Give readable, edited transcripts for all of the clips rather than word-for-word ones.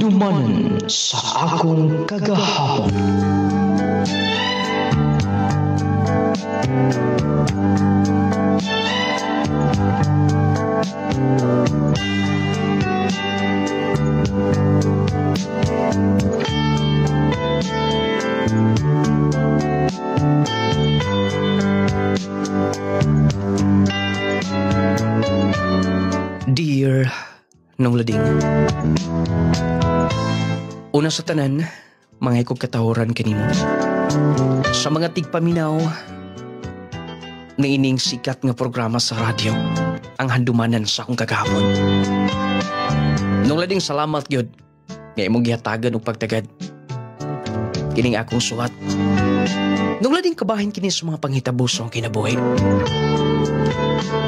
Handumanan sa akong kagahapon. Dear Nong Lading, una sa tanan, mga ikog katawaran kanimo. Sa mga tigpaminaw nga ining sikat nga programa sa radyo, ang handumanan sa akong kagahapon. Nong Lading, salamat gyud nga imong gihatagan og pagtagad kining akong suwat. Nong Lading, kabahin kini sa mga panghitabuso ang kinabuhi.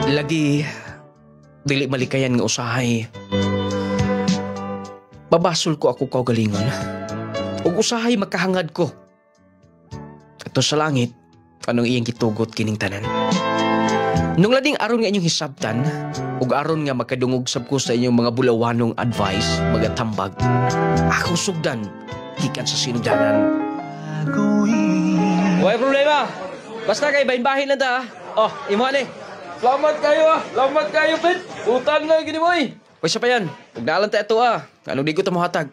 Lagi dili malikayan nga usahay. Babasol ko ako kaugalingon. Ug usahay makahangad ko. Ato sa langit, anong iyang gitugot kining tanan. Nung Lading, aron nga inyong hisabtan, ug aron nga makadungog sab ko sa inyong mga bulawanong advice, magatambag, akong sugdan, gikan sa sinugdanan. Way problema! Basta kay bahin-bahin lang ta, ha? Oh, imuha ni. Salamat kayo, ah! Salamat kayo, Pit! Utang na, gini mo, eh! Pwesa pa yan. Huwag naalan tayo ito, ah. Anong di ko ito mahatag?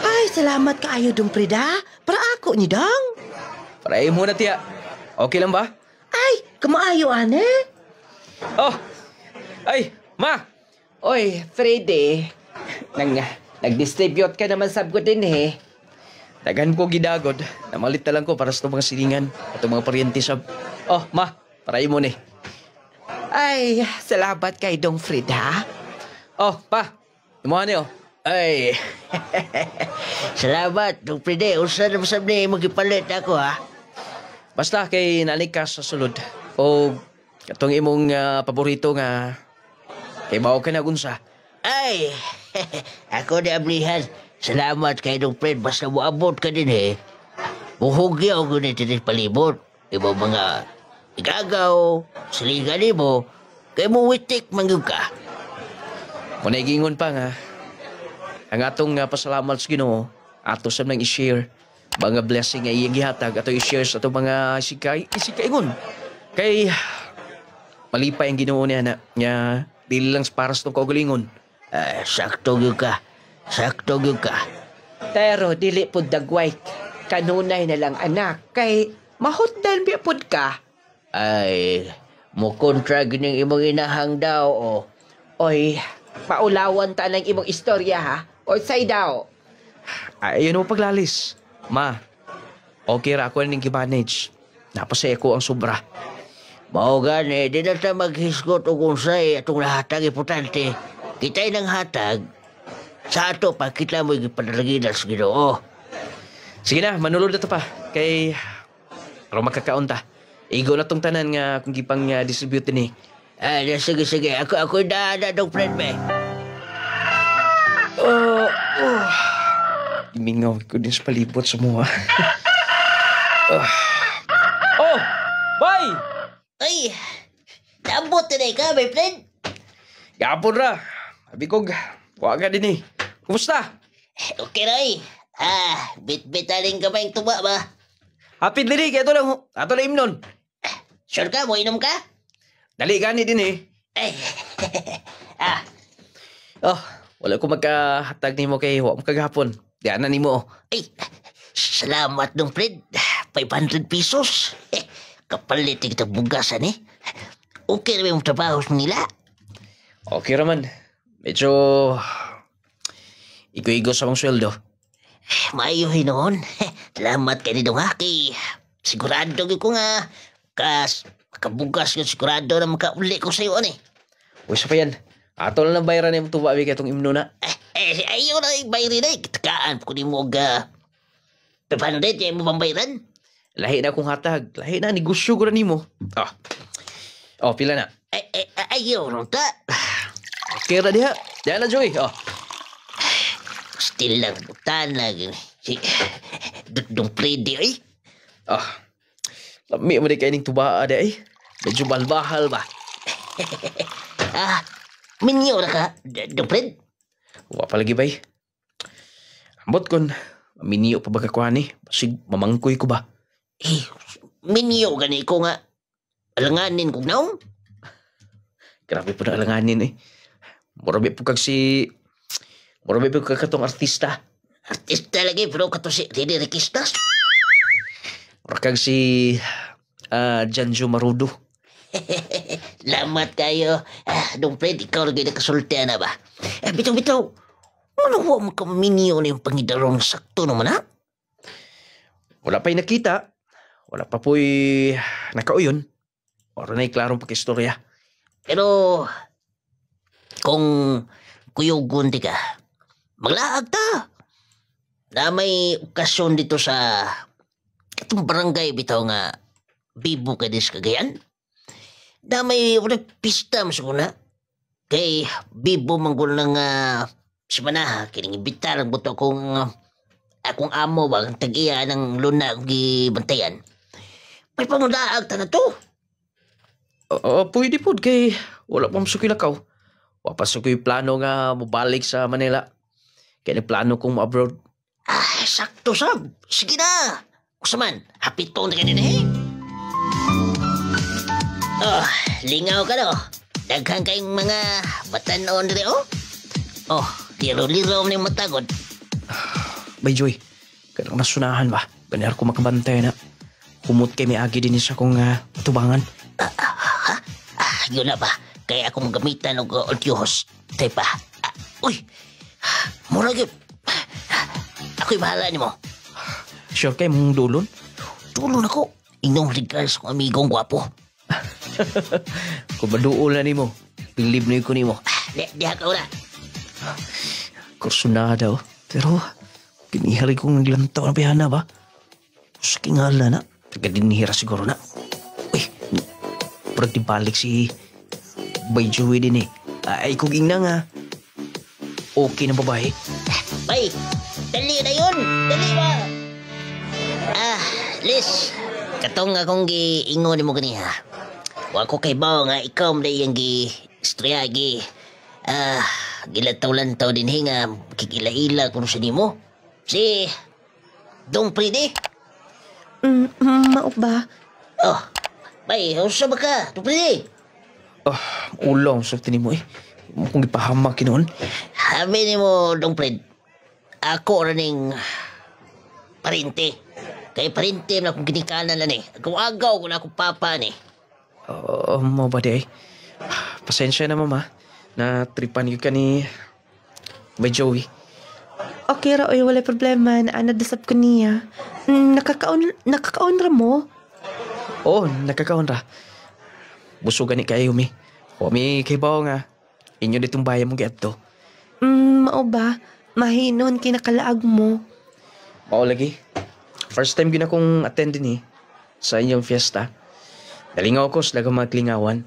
Ay, salamat kaayo, Dong Frida. Para ako ni Dong. Para mo na, tiya. Okay lang ba? Ay, kamaayo, ane. Oh! Ay, ma! Oy, Freddy. Nag-distribute ka naman sab ko din, eh. Daghan ko gidagod. Namalit na lang ko para sa itong mga silingan at itong mga paryente sab. Oh, ma! Para mo ni. Ay, salamat kay Dong Frida. Oh, pa! Imuha niyo. Ay. Salamat, Dong Frida. Usa na masab ni magipalit ako, ha? Basta kay nalig ka sa sulod. O katong imong paborito nga kay bawo ka na gunsa. Ay, ako ni ablihan. Salamat kay Dong Fred. Basta moabot ka din, eh. Muhugyaw ko na tinig palibot. Iba mga igagaw, silingan mo, kay mo witik mangyug ka. Muna igingon pa nga, ang atong pasalamat sa Ginoo, ato sa nang i-share, mga blessing nga iyang gihatag, ato i-share sa atong mga isikaingon. Kay, malipay ang Ginoo niya na, nga, dili lang para sa itong kaugalingon. Sakto gyud ka. Sakto gyud ka. Pero dili po dagway. Kanunay na lang anak. Kay mahutdan biyapod ka. Ay, mukontra gining imong inahang daw, o. Oy, paulawan ta ng imong istorya, ha? O say daw. Ay, yun mo paglalis. Ma, okay ra ako ning i-manage. Napasaya ko ang sobra. Mao gani, di na ta maghisgot og unsay atong nahatag importante. Kita'y nang hatag, sa ato pa kita mo ipadalaginan sa Ginoo. Sige na, manulod na to pa. Kay, pero makakaon ta. Igo na tong tanan nga kung gipang distribute ni. Sige. Ako na Dong Fred, be. Imingaw ko din sa palibot sa mga. Oh! Bye! Ay, nabot na ka, my friend. Gapon ra. Sabi ko, huwag ka din eh. Kumusta? Okay, Roy. Bit-bit aling kamay tuba ba? Hapit din eh. Kaya ato lang imnon. Sure ka? Mo inom ka? Dali gani din eh. Oh, wala ko magkahatag ni mo kay huwag mo kagahapon. Diyan na ni mo. Ay, salamat Dong Fred. 500 pesos. Kapalit kita bugasan, eh. Okay na yung trabaho nila. Okay raman. Medyo igo-igo sa mong sweldo. Maayuhin noon. Salamat kay Dong Haki. Sigurado ko nga makabugas ko sigurado na makauli ko sa'yo, eh. Uy, sa pa yan. Ato lang bayaran yung tuwa bigay itong imno na. Ayaw na bayarin na. Kitakaan ko ni mo 500. Ayaw mo bang bayaran? Lahi na akong hatag. Lahi na, negosyo ko na ni mo. Oh, pila na. Ayaw ron ta. Okay ra diha. Diyan na, Joy. Oh. Still lang. Tanag. Si Dong Freddy, eh. Lami mo di kayo ning tubaa di ay. Medyo balbahal ba? Minyo na ka, Dong Fred? Wa pa lagi bay. Ambot kon, miniyo pa ba kakuha ni? Basig mamangkoy ko ba? Eh, minyo gani ko nga. Alanganin kong naong. Grabe po na alanganin eh. Murabi po kag si... Murabi po kag katong artista. Artista lagi, pero kato si Rene Requistas. Mura kag si... Janjo Marudo. Lamat kayo. Dong Fred, ikaw lagi nakasultihan na ba? Bitaw. Ano mo ka minyo na yung pangidarong sakto naman ha? Wala pa'y nakita. Wala pa po'y nakauyon. Wala na'y klarong pagkistorya. Pero, kung kuyugon di ka, maglaag ta. Na may okasyon dito sa katong barangay bitaw nga Bibo ka dis Cagayan. Na may pista masuguna. Kay Bibo manggol ng si Manaha, kining imbitar ang buto akong amo ba, ang tag-iya ng luna ang gibantayan. May pamulaag ta na to. Pwede po kay wala pa masukoy lakaw. Wala pa sukoy plano nga mabalik sa Manila. Kaya nagplano kong abroad. Sakto sab. Sige na. Kusaman, hapito na kanina eh. Oh, lingaw ka no. Daghang kayong mga batanon rin oh. Oh, liro-liro na yung matagod. Bay Joy, kanang nasunahan ba? Ganyan ko makabantay na. Kumot kay may agi din siya kong tubangan. Yun na ba? Kaya akong gamitan ng odyos. Tay pa. Uy! Murag yun. Ako'y bahala ni mo. Sure kay mong dulon? Dulon ako. Inong regards kong amigong gwapo. Kung maduol na ni mo, believe na ko ni mo. Di ka una. Kursunada oh. Pero, kinihari kong naglantaw na pihana ba? Saking hala na. Tagadinihira siguro na. Uy, parang dibalik si Bay Joey din eh. Ay, kung ina nga. Okay na babae. Bay, dali na yun. Dali ba? Liz. Katong akong giingon mo ganiha. Wa ko kay bao nga ikaw na iyang istorya gilataw-lantaw din nga kikila-ila kung sa nimo. Si Dong Pride. Mao ba? Oh, bay, usa ba ka? Dong Pride. Ulang sa tinimo eh. Kung ipahamak kinoon. Habi ni mo, Dong Fred. Ako raning parente. Kay parente na akong ginikanan na ni. Agaw-agaw ko na akong papa ni. Mo ba di eh? Pasensya na mama. Na tripan ka ni Bay Joey. Okay ra, oy, wala problema. Nadasap ko niya. Nakakaon ra mo? Oo, nakakaon ra. Busugan ni kayo mi. O mi kay bao nga. Inyo ditong bayan mong giadto. Mao ba? Mahinon kinakalaag mo. Mao lagi. First time gina kong attend din eh. Sa inyong fiesta. Nalingaw ko sa lagang maglingawan.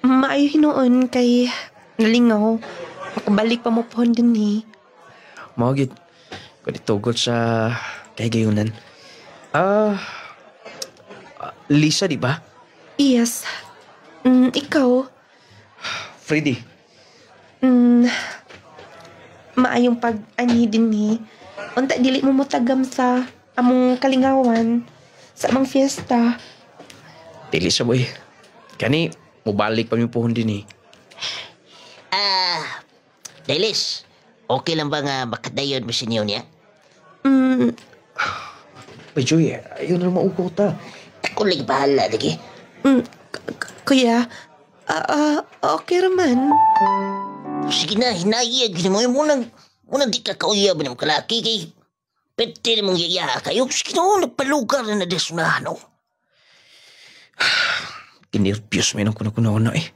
Maayo hinoon kay nalingaw. Makabalik pa mo pohon din eh. Mao gid. Kung itugod sa kay gayunan. Lisa, di ba? Yes. Ikaw? Freddy. Maayong pag-ani din eh. Unta dili mo motagam sa among kalingawan. Sa among fiesta. Dili sa boy. Kani, mubalik pa mi pohon din eh. Dailis, okay lang ba nga makadayon mo sinyo niya? Bay Joey, ayun na maugaw ta. Ako lang bahala lagi. Kuya, okay raman. Sige na, hinayag mo. Munang di ka kauyab ng kalaki kay pwede na mong yaya kayo. Sige na, nagpalugar na desunahan o. Kinirpius may nang kuno-kuno eh.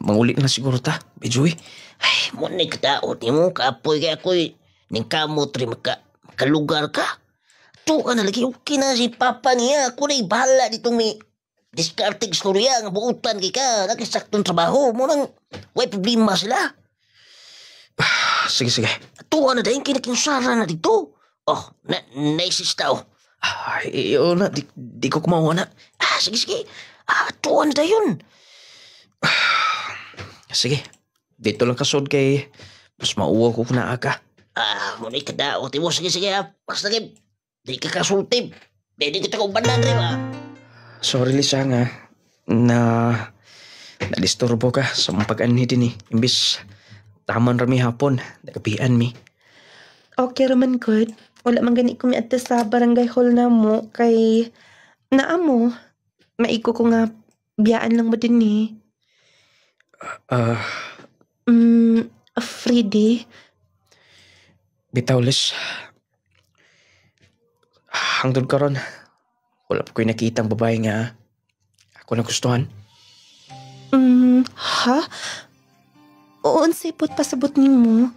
Mangulik na siguro ta, Bay Joey. Ay, muna kataot ni mo, kapoy kaya ako'y ning kamot rin makalugar ka. Ito ka na lagi, okay na si Papa niya. Ako na'y bahala ditong may discarding storya, nga buutan kay ka, nakisaktong trabaho. Munang, way problema sila. Sige. Ito ka na dahil kinakinsara na dito. Oh, naisista oh. Ay, na, di ko kumawa na. Sige. Ito ka na dahil. Sige, dito lang kasod kay mas mauwa ko na aga. Muna ikadaot. Imo, sige, ha. Basta lagi, di ka kasultib. Di kita kong bandan rin, ha. Sorry, Lisa, nga. Nadisturbo ka sa mga pag-anhi din eh. Imbis, taman rami hapon. Nagabian mi. Okay raman good. Wala man gani ko miadto sa barangay hall na mo kay naamo. Maiko ko nga biyaan lang mo din eh. Freddy. Bitaw, Liz. Hangtod karon, wala pa ko'y nakitang babae nga ako nagustuhan. Ha? Oo, unsay pot pasabot nimo?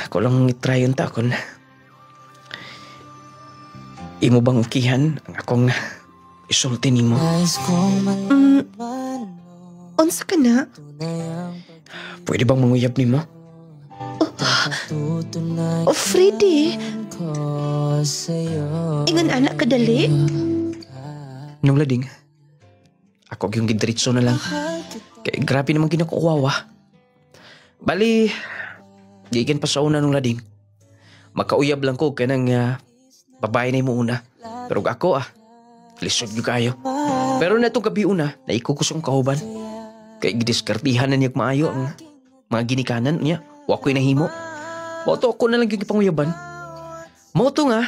Ako lang itry yung takon. Imo bang ukihan ang akong isulti nimo? Unsa ka na? Pwede bang manguyab nimo? Freddy. Ingon anak ka dali? Nung lading, ako yung gidiritso na lang. Kaya grabe naman kinakuwawa. Bali, gigan pa sa una nung lading. Makauyab lang ko kaya nang babae na mo una. Pero ako lisod yung kayo. Pero na itong gabi una, naikukusong kauban. Kaya gidiskartihan na niya maayo ang mga ginikanan niya. Wako'y nahimo. Moto ako na lang yung ipanguyaban. Moto nga,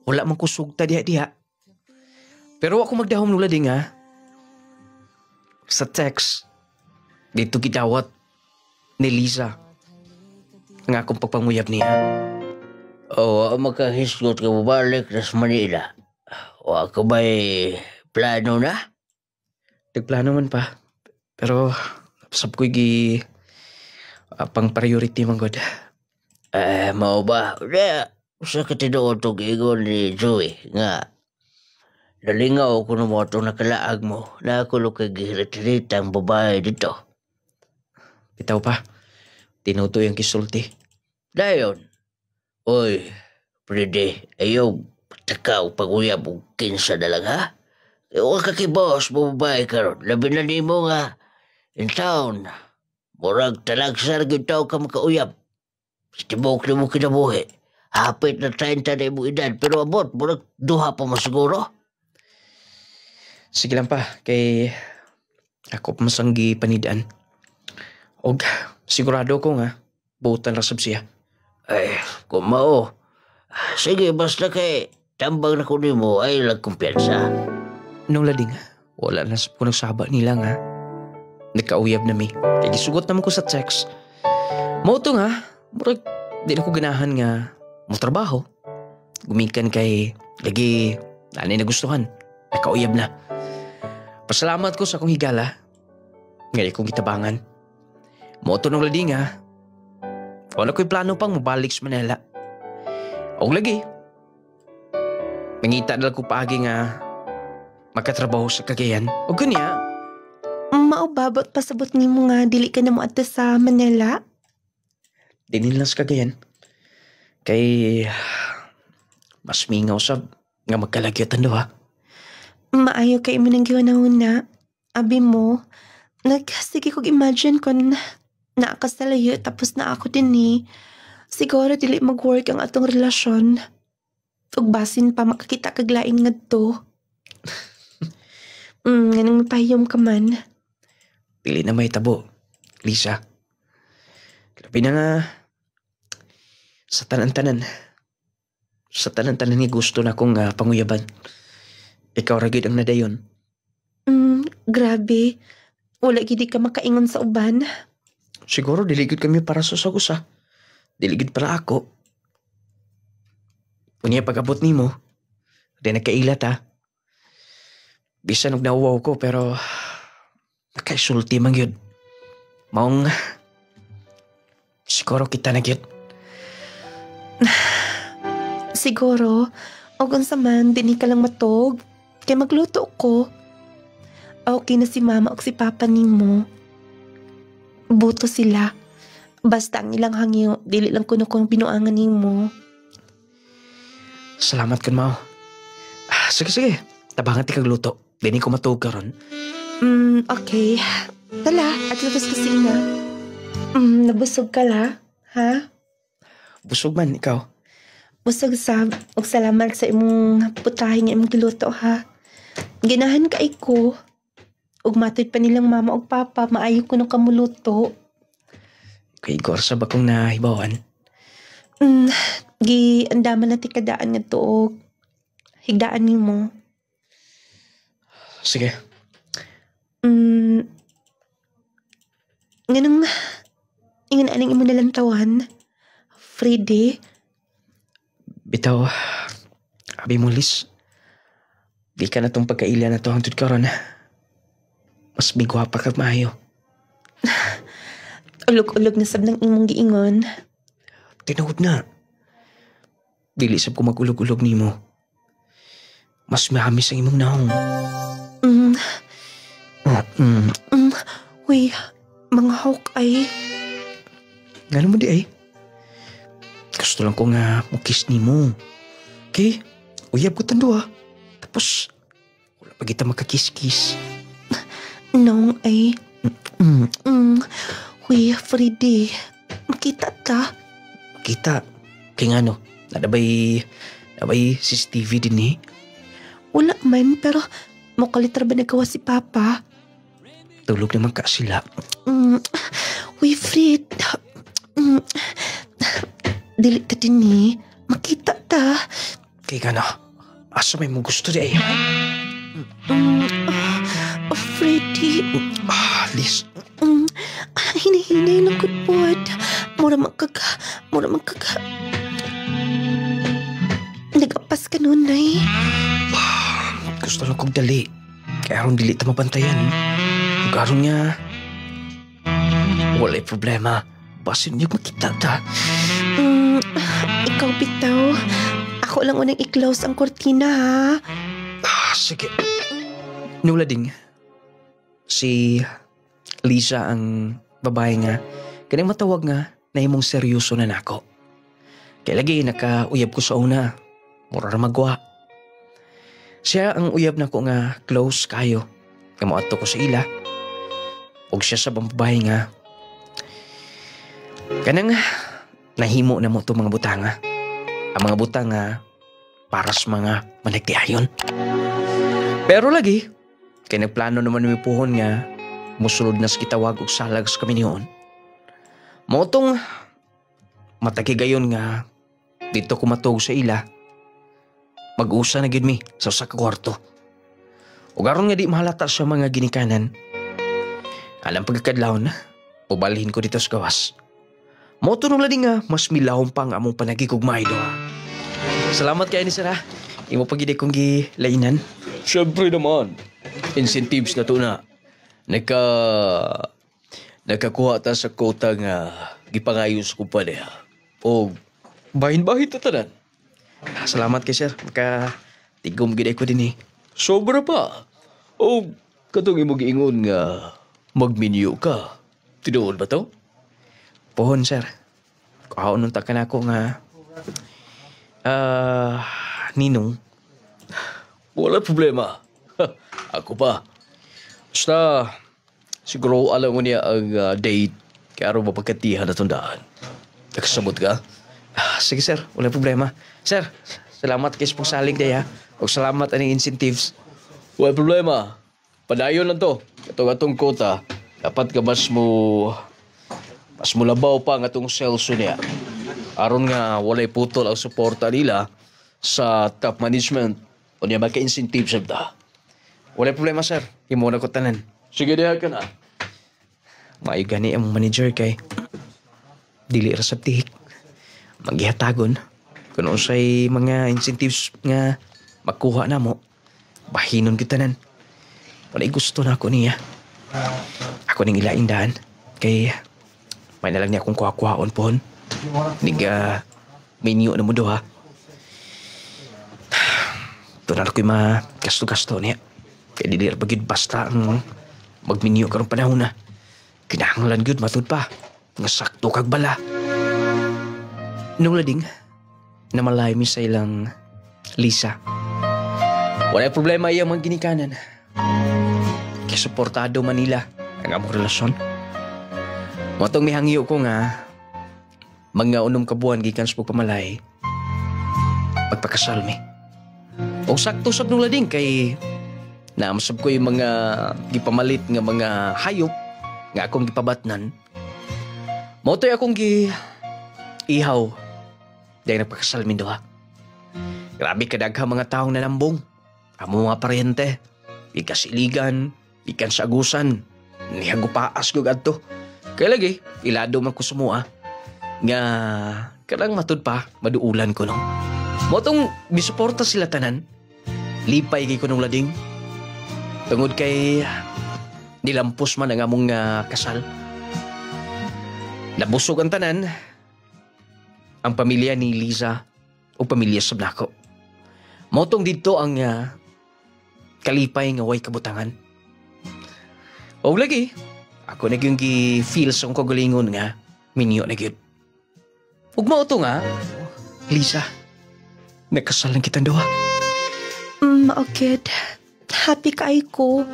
wala mang kusugta diha-diha. Pero ako magdahom nung lading sa text, dito gidawat ni Lisa ang akong pagpanguyab niya. Makahisgot ka balik sa Manila. O ako ba'y plano na? Nagplano man pa. Pero sab ko'y pang priority man god. Mao ba? Sa katinood tong ingon ni Joey nga nalingaw ko na mo itong nakalaag mo na ako kay gihirit-hirit ang babae dito. Bitaw pa, tinuto yung kisulti. Dayon, oy, Freddy, ayaw takaw pag-uyab o kinsa na lang ha? Huwag ka kibos, babae karon. Labi na ni mo nga in town. Murag talagsar gitaw ka makauyab. Stibok na mo kinabuhi. Hapit na 30 na mo edad, pero abot, murag duha pa mo siguro. Sige lang pa, kay ako masanggi panidaan. Og sigurado ko nga, buutan rasab siya. Ay, kumao. Sige, basta kay tambang na ko mo ay lagkumpiyansa. Nung lading, wala na po nagsaba nila nga. Nagkauyab na mi. Kaya gisugot naman ko sa text. Moto nga, murag di na ko ganahan nga mo trabaho. Gumikan kay lagi nanay nagustuhan. Nagkauyab na. Pasalamat ko sa akong higala. Ngayon kong kitabangan. Moto nung lading wala ko'y plano pang mabalik sa Manila. O lagi. Mangita na ko paagi nga magkatrabaho sa Cagayan. O kanya. Maubabot pasabot nimo nga dili ka na mo adto sa Manila? Dinin lang sa Cagayan. Kay mas mingaw sab nga magkalagyatan daw Maayo kay mo nang giwanahuna. Abi mo, sige kog imagine kon naakasalayo tapos na ako din eh. Siguro dili mag-work ang atong relasyon. Ug basin pa makakita kag lain ngadto. Ganang mapahiyom ka man. Pili na may tabo, Lisa. Grabe na nga. Sa tanan-tanan. Sa tanan-tanan ni gusto na akong panguyaban. Ikaw ragid ang nadayon. Grabe. Wala gidi ka makaingon sa uban. Siguro diligid kami para sa sagusa. Diligid para ako. Unya pag-abot nimo, di nagkailat Bisan og nauwaw ko pero nakaisulti man yun. Maong siguro kita na gyud. Siguro, o unsa man, dini ka lang matog. Kay magluto ko. Okay na si mama o si papa nimo. Buto sila. Basta ang ilang hangyo, dili lang kuno kong binuangan nimo. Salamat kun mao. Sige. Tabangan ti kag luto. Dini ko matug karon. Okay. Tala, at lutos kusina. Nabusog ka la. Ha? Busog man, ikaw. Busog sab, ug salamat sa imong putahe nga imong giluto ha. Ginahan ka ko. Ug matoy pa nilang mama ug papa, maayo ko nung kamuluto. Kay Igor sa bakong nahibawan. Andaman na tikadaan nga tuog. Higdaan nimo. Sige. Nganong ingon aning imo nalantawan? Friday? Bitaw, abi mo Liz. Di ka na tong pagkaila na to hangtod karon. Mas bigwapa ka maayo. Ulog-ulog na sab ng imong giingon. Tinuod na. Dili sab ko mag-ulog-ulog nimo. Mas mahamis ang imong naong. Uy, mga hawk ay. Ngano mo di ay? Gusto lang ko nga mukis nimo. Okay? Uyab ko tando ha. Tapos, wala pa kita makakis-kis. Nong ay. Uy, Friday. Makita ta. Kita. Kaya nga no, nabay CCTV din eh. Wala man, pero mukalitra ba nagawa si Papa? Tulog naman ka sila. Uy, Fred. Dili ka din eh. Makita ta. Kaya nga no, asa may mo gusto di ay. Freddy. Liz. Hinahinay ng kutpod. Mura magkaga. Nag-apas ka nun, Nay. Gusto lang kong dali. Kaya aron dili ta mabantayan. Kung aron niya, wala'y problema. Basin niyo makita ta. Ikaw bitaw. Ako lang unang i-close ang kortina, ha? Sige. Nula ding. Si Lisa ang babae nga. Kanang matawag nga na imong seryoso na nako. Kaya lagi nakauyab ko sa una. Mura na magwa. Siya ang uyab na ko nga close kayo. Kamuato ko sa ila. Og siya sa babae nga. Kanang nahimo na mo to mga butanga. Ang mga butanga para sa mga managtiayon. Pero lagi, kaya nagplano naman may puhon nga musulod na sa kitawag og salag sa kami niyon. Motong matakigayon nga dito kumatog sa ila. Mag-usa na gid mi sa usa ka kwarto. Ug aron nga di mahalata sa mga ginikanan. Alam pagkadlawon, pubalhin ko dito sa gawas. Moto nung lading nga, mas milahon pa ang among panagikugmay do. Salamat kay ni Sarah. Imo pagidi kong gilainan. Siyempre naman. Incentives na to na. Nakakuha ta sa quota nga gipangayos ko pa niya. O bahin-bahin ta tanan. Salamat kay sir. Tigom gid ko din eh. Sobra pa. O katong imo giingon nga magminyo ka. Tinuod ba to? Pohon sir. Kaon nung takan ako nga ninong. Wala problema. Ako pa. Basta siguro alam mo niya ang date kaya aron mapagkatihan na tundaan. Nakasabot ka? Sige sir, wala problema. Sir, salamat kay pong salig daya. O salamat aning incentives. Wala problema. Padayon lang to. Atong kota. Dapat ka mas mo labaw pa nga itong selso niya. Aron nga walay putol ang suporta nila sa top management. O niya magka-incentive sa da. Wala problema sir. Imo na ko tanan. Sige diha ka na. Maayo gani ang manager kay dili ra sab tihik. Magyatagon kung usay mga incentives nga makuha na mo. Bahinon kita nan. Wala gusto na ako niya. Ako ning ilaing daan. Kay may nalang niya akong kuha-kuhaon pohon. Menu na mo do ha. Tunan ako'y gasto-gasto niya. Kaya di rin pagid basta ang mag-menu karong panahon na. Kinahanglan gyud matud pa. Nga sakto kag bala. Nung lading, namalay mi sa ilang Lisa. Wala problema iyang mga ginikanan. Kaya suportado man nila ang among relasyon. Matong mihangyo ko nga, Mga unom ka buwan gikan sa pagpamalay, pagpakasal mi. O sakto sab nung lading kay naamasab ko yung mga gipamalit nga mga hayop nga akong gipabatnan. Motoy akong ihaw dahil nagpakasal mi duha. Grabe kadagha mga taong nanambong. Amo mga paryente, ikan sa iligan, ikan sa agusan, nihagupaas ko gadto. Kaya lagi, ilado man ko sumua. Nga, karang matud pa, maduulan ko no. Motong bisuporta sila tanan, lipay kay ko nung lading. Tungod kay nilampos man ang among kasal. Nabusog ang tanan, ang pamilya ni Liza o pamilya sa Blanco. Motong dito ang kalipay nga way kabutangan. O lagi, ako na yung gi-feel sa kong kagalingon nga, minyo na gyud. Ug mao to nga, Liza, nagkasal lang kitang duha. Maokid. Happy kaay ko.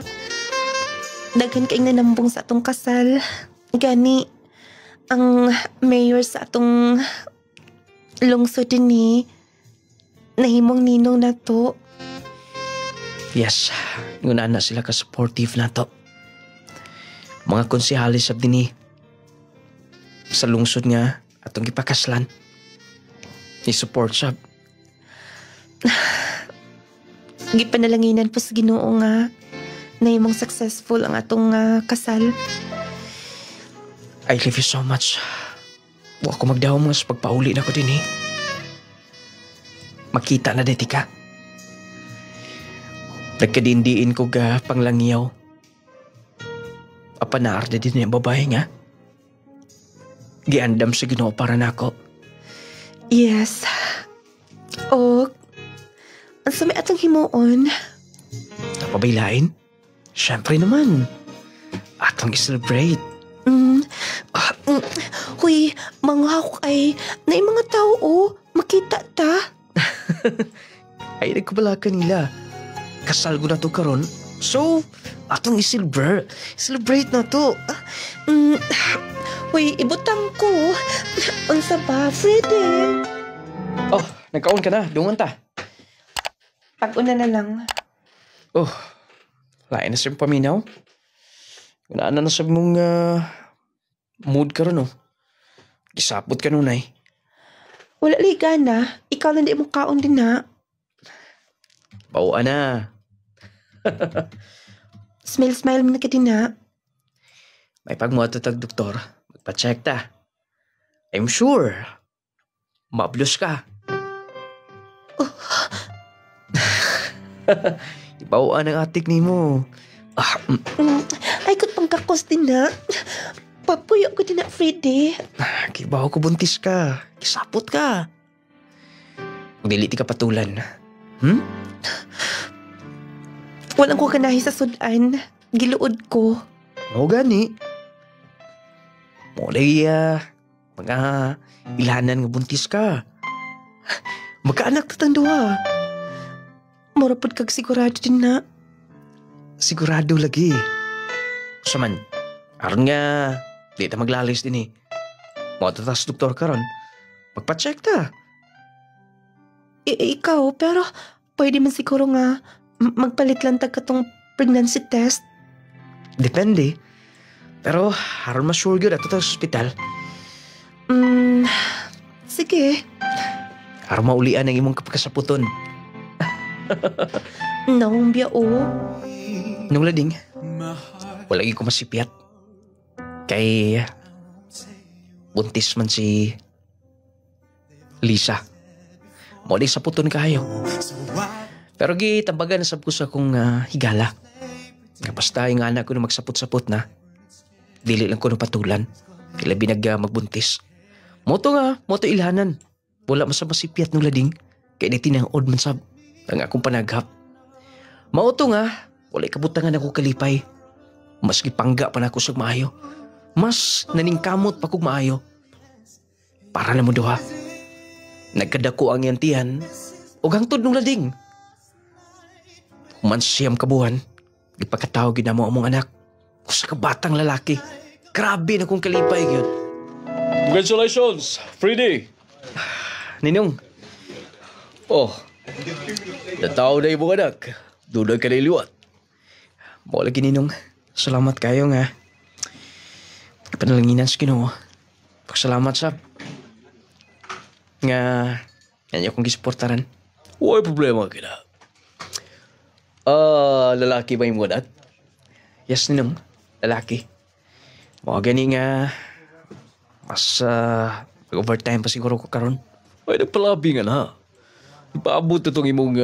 Daghan kay nanambong sa atong kasal. Gani, ang mayor sa atong lungsod ni nahimong ninong na to. Yes, nguna na sila ka-supportive na to. Mga konsehalis sab dinhi sa lungsod nga atong gipakaslan. Ni support sab. Gipanalanginan po sa Ginoo nga nahimong successful ang atong kasal. I love you so much. Wa ko magdahom nga sa pagpauli na ko din eh. Makita na diti ka. Nagkadindiin ko ga panglangyaw. Apanaar na din yung babae nga. Giandam sa Ginoo para nako. Yes. O, ang sami atong himuon. Napabaylain? Siyempre naman. Atong i-celebrate. Huy, mga ako ay na yung mga tao, makita ta. Ay, nagkabala kanila. Kasal ko na to karon. So, atong i-celebrate na to. Huy, ibutang ko. Unsa ba, Freddy? Oh, nagkaon ka na. Dungan ta. Pag-una na lang. Oh, lain na siyang paminaw. Ganaan na sabi mong mood ka ron, oh. Gisapot ka nun, ay. Wala liga na. Ikaw lang di mo kaon din na. Bawa na. Smile mo na ka din na. May pagmuatatag, doktor. Magpa-check ta. I'm sure. Mablos ka. Oh. Ibawaan ang atik ni mo. Ay, kat pang kakos din na. Papuyo ko din na, Freddy. Kibaw ko buntis ka. Kisapot ka. Dili ti ka patulan. Walang ko kanahi sa sudan. Giluod ko. O gani. Mulay mga ilahanan nga buntis ka. Magkaanak tatanduha. Marapod kag sigurado din na. Sigurado lagi. Saman, aron nga, di ta maglalis din eh. Matatas doktor ka ron. Magpa-check ta. Ikaw, pero pwede man siguro nga magpalit lang tag katong pregnancy test. Depende. Pero aron ma-sure gyud ato sa ospital. Sige. Aron maulian ang imong kapakasaputon. Naumbya o. Nung lading, wala ko masipyat. Kay buntis man si Lisa. Mo di saputon kayo. Pero tambagan na sab ko sa akong higala. Nga basta yung anak ko na magsapot-sapot na. Dili lang ko na patulan. Kaya binag magbuntis. Moto ilhanan. Wala masama sipyat nung lading. Kaya di tinangod man sab. Ang akong panaghap. Mauto nga, wala kabutangan ako kalipay. Mas gipangga pa na ako sa maayo. Mas naningkamot pa kong maayo. Para na mo duha. Nagkadako ang yantihan. O hangtod nung lading. Human siyam kabuhan. Ipagkatawag na mo among anak. O sa kabatang lalaki. Grabe na kong kalipay yun. Congratulations, Freddy. Ninong. Oh, nataw na yung anak. Doon ka na iliwat. Mo lagi Ninong. Salamat kayo nga. Panalanginan sa Ginoo. Pagsalamat sa nga yan akong gisuportaran. Huwag problema kita. Lalaki ba yung anak? Yes, Ninong. Lalaki. Mga gani nga mas overtime pa siguro ko karon. Ay, nagpalabi nga na. Ipaabot itong imong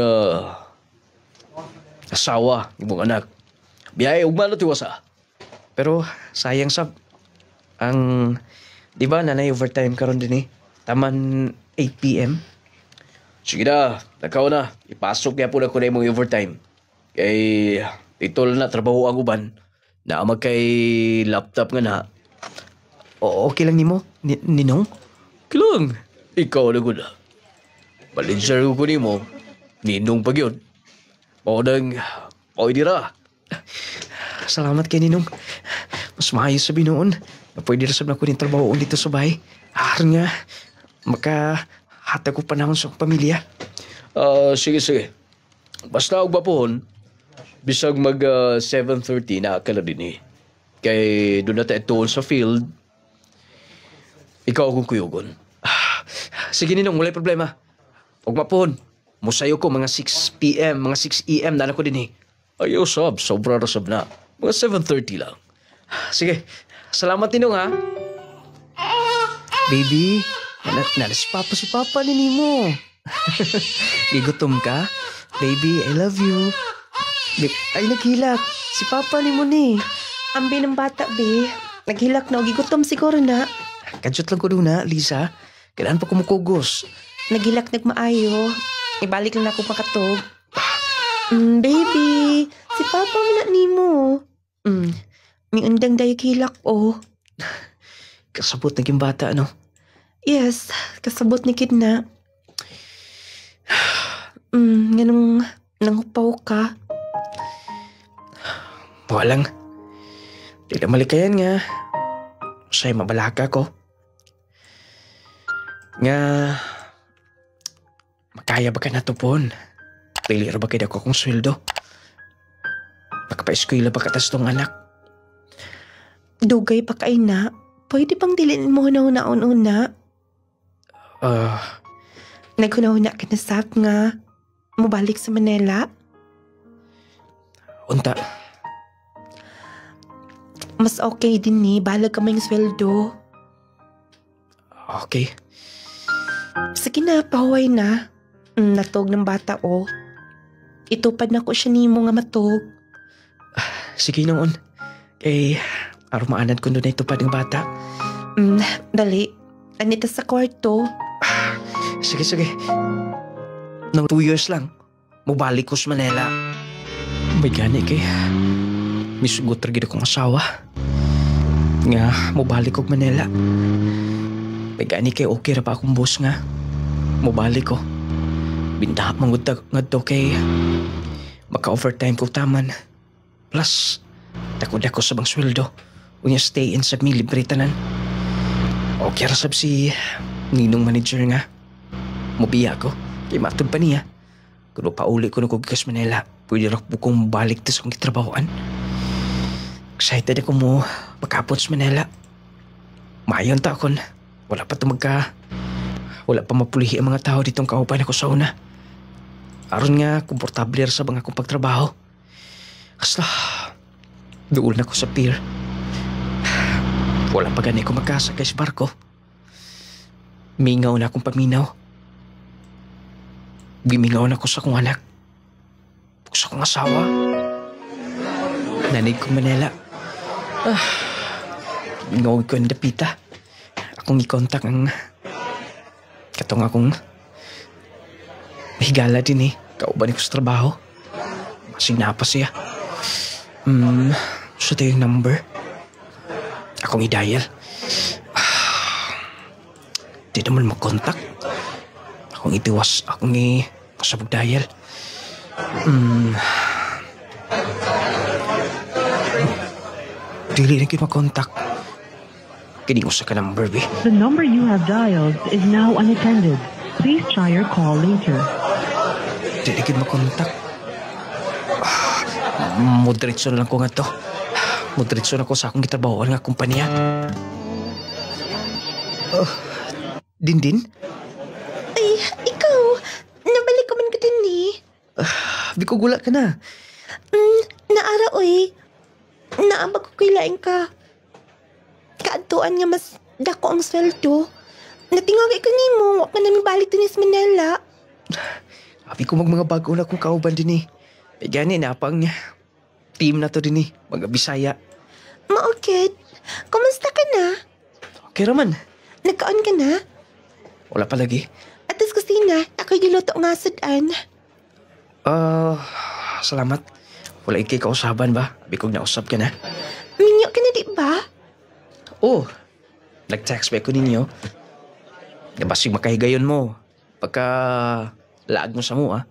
asawa, imong anak. Biyaya, ugma na tiwasa. Pero sayang sab. Ang, di ba nanay overtime karon din eh. Taman 8 p.m. Sige na, nakaw na. Ipasok niya po na ko na imong overtime. Kay, itol na trabaho ang uban. Naamag kay laptop nga na. Okay lang nimo, Ninong? Okay lang. Ikaw na ko na. Balinsar ko nimo, Ninong pag yun. Nang, di ra. Salamat kay Ninong. Mas maayos sabi noon na pwede rasab na ko rin trabaho dito sa bahay. Aron nga, makahata ko panahon sa pamilya. Sige. Basta og bapon, bisag mag 7:30 na akala din eh. Kay doon na tayo sa field, ikaw akong kuyugon. Sige Ninong, walay problema. Huwag mapon. Musayo ko mga 6 p.m., mga 6 a.m. na ako din eh. Ayaw sab, sobra rasab na. Mga 7:30 lang. Sige, salamat Ninong ha. Baby, si Papa ni Nimo. Gigutom ka? Baby, I love you. Ay, naghilak. Si Papa ni mo ni. Ambi ng bata, be. Naghilak na, gigutom siguro na. Kadyot lang ko doon na, Lisa. Kailan pa kumukugos? Naghilak nagmaayo. Ibalik lang ako makatog. Baby, si Papa mo na ni mo. May undang dayag hilak, oh. Kasabot naging bata, ano? Yes, kasabot ni kid na. Ganong nanghupaw ka. Walang. Di na malikayan nga. Sa'yo mabalaka ko. Nga, makaya ba ka natupon? Pili ra ba kayo ko kong sweldo? Pagpa-eskwela ba katas tong anak? Dugay pa kay na. Pwede bang dilin mo una-una? Naghuna-huna ka na sab nga. Mubalik sa Manila? Unta. Mas okay din ni. Balag ka may sweldo. Okay. Sige na, pahuway na. Natog ng bata, oh. Itupad na ko siya ni mo nga matog. Sige noon. Arumaanan ko doon na itupad ng bata. Dali. Anita sa kwarto. Sige. Nang 2 years lang, mubalik ko sa Manila. May gani kay. Misugot rin akong asawa. Nga, mubalik ko Manila. May gani kay okay ra pa akong boss nga. Mubalik ko. Bintahap mangutag nga to kay maka-overtime ko taman. Plus, takod ako sa bang sweldo. Unya stay in sa mi libre tanan. Okay ra sab si Ninong manager nga. Mubiya ko. Kay matod pa niya. Kung pauli ko na kugikas Manila, pwede rin po kong balik tas kong kitrabahoan. Excited ako mo makapot sa Manila. Mayon ta akon. Wala pa mapulihi ang mga tao ditong kaupan ako sa una. Aron nga, komportable sa mga akong pagtrabaho. Kasla, doon na ko sa pier. Wala pa gani ko makasakay sa barko. Mingaw na akong paminaw. Gimingaw na ko sa akong anak. Sa akong asawa. Nanig ko Manila. Mingaw ko ang dapita. Akong i-contact ang katong akong mahigala din eh. Kauban ko sa trabaho. Masinapa siya. So ito yung number. Akong i-dial. Di naman mag-contact. Akong itiwas. Akong i-pasabog dial. Dili na kayo mag-contact. Kining usa ka number, be. The number you have dialed is now unattended. Please try your call later. Di gid makontak. Moderitso na lang ko nga to. Moderitso na ko sa akong gitrabahoan nga kumpanya. Din? Ay, ikaw. Nabalik ko man ka din eh. Di ko gula ka na. Naara, oy. Naabag ko kailain ka. Kaadtuan nga mas dako ang sweldo. Natingawag ka ni mo. Wak na namin balik din sa Manila. Abi ko mga bago na kong kauban din eh. E gani na pang team na to din eh. Mga Bisaya. Maokit. Kumusta ka na? Okay raman. Nagkaon ka na? Wala pa lagi. Atas kusina, ako'y giluto nga sudan. Salamat. Wala ikay kausaban ba? Abi kong nausap ka na. Minyo ka na di ba? Oh, nag-text ba ko ninyo? Nabasig makahigayon mo. Pagka laag mo sa mua.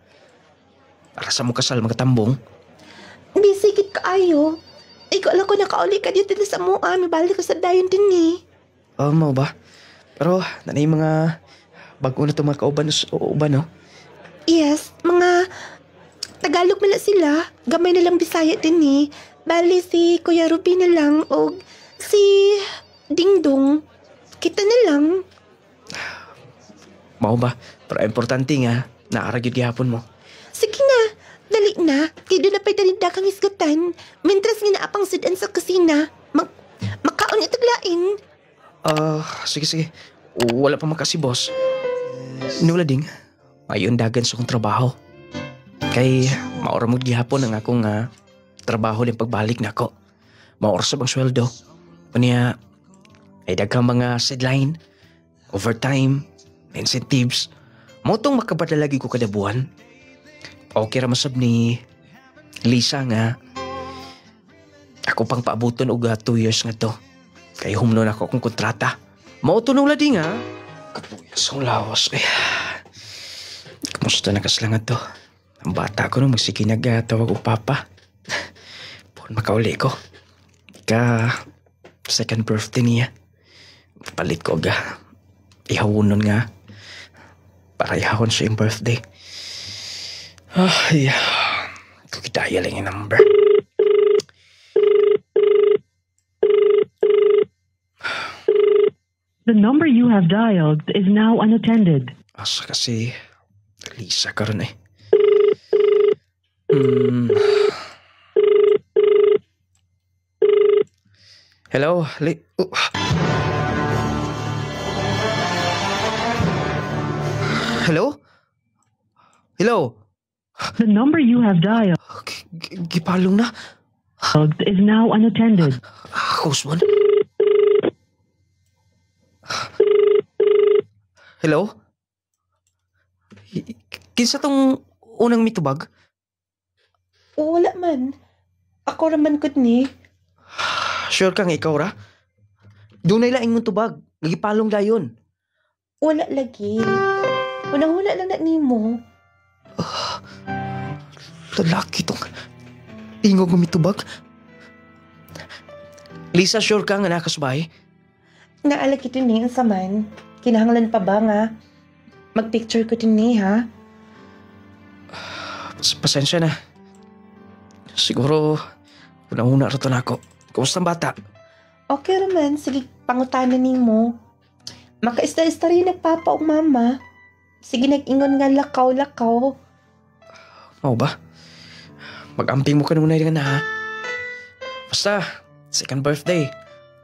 Para sa mo kasal mga tambong. Busy gid kaayo. Ay ko alam ko nakauli ka dito sa mua. May balik ko sa dayon din eh. Mo ba? Pero nanay mga bago na itong mga kauban no? Yes, mga Tagalog man na sila. Gamay na lang Bisaya din eh. Bali si Kuya Ruby na lang o si Dingdong. Kita na lang. Mao ba? Pero importante nga, naaragyod gihapon mo. Sige na, dali na. Kaya doon na pa'y taninda kang isgatan. Mintras nga naapang sudan sa kusina. Makaon itaglain. Sige. Wala pa makasi, boss. Nula ding, mayon dagan sa kong trabaho. Kay maura mo gihapon ang akong trabaho din pagbalik na ako. Maura sa bang sweldo. Paniya, ay daghang mga sideline, overtime, incentives. Motong makapadalagi ko kada buwan. Okay ra masab ni Lisa nga ako pang paabuton og 2 years nga to. Kay humnon ako akong kontrata. Mao to nung ladi nga. 2 years ang lawas. Ay, kamusta na kaslangan to? Ang bata ko nung magsige nagtawag og papa. Pon makauli ko. Second birthday niya. Palit ko aga. Ihawunon nga. Para ihawon siya yung birthday. Ay, kukidaya lang yung number. The number you have dialed is now unattended. Asa kasi Lisa karon eh. Hello? Hello? Hello? The number you have dialed Gipalong na. is now unattended. Husband? Hello? Kinsa tong unang mitubag? Wala man. Ako raman ko ni. Sure kang ikaw ra? Doon na ilaing mong tubag. Nagipalong dayon. Wala lagi. Unang-una lang na nimo. Lalaki tong ingog ng mitubag. Lisa, sure ka nga nakasbay? Naala kita ni ang saman. Kinahanglan pa ba nga? Mag-picture ko din ni ha? Pasensya na. Siguro, unang-una rato na ako. Kumusta ang bata? Okay raman. Sige, pangutanan ni mo. Maka-ista-ista rin nagpapa o mama. Sige, nag-ingon nga lakaw-lakaw. Oo ba? Mag-amping mo ka nung na ha? Basta, second birthday.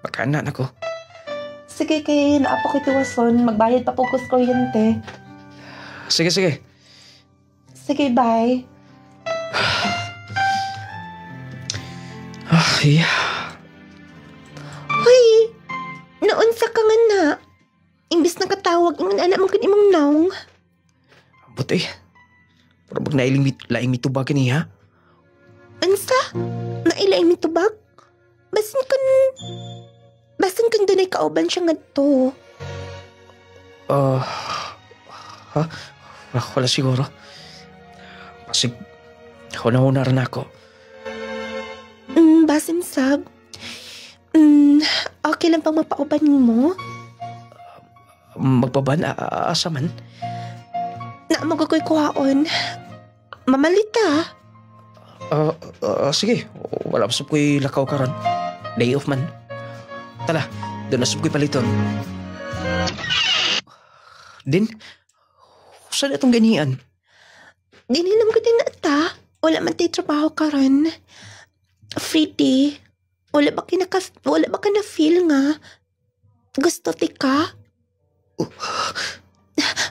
Magkaanan ako. Sige, kay naapa ko tiwason. Magbayad pa po ko sa kuryente. Sige. Sige, bye. Ay, Hoy! Naunsa ka nga na. Imbis na katawag, ingon anak mo kan imong naong. buti. Pero pag laing mitubag niya. Ansa? Nailaing mitubag? Basin kun dunay kauban siya nga to. Wala siguro. Kasi huna rin ako. Basin sab. okay lang pang mapauban mo? Magpaban? Asa man? Na magagoy kuhaon. Mamalita. Sige. Wala pasap ko'y lakaw karon. Day off man. Tala, doon nasap ko'y paliton. Din, saan itong ganian? Dinilam ko din na ta. Wala man tayo trabaho karon. Freddy, wala ba ka na feel nga? Gusto ti ka?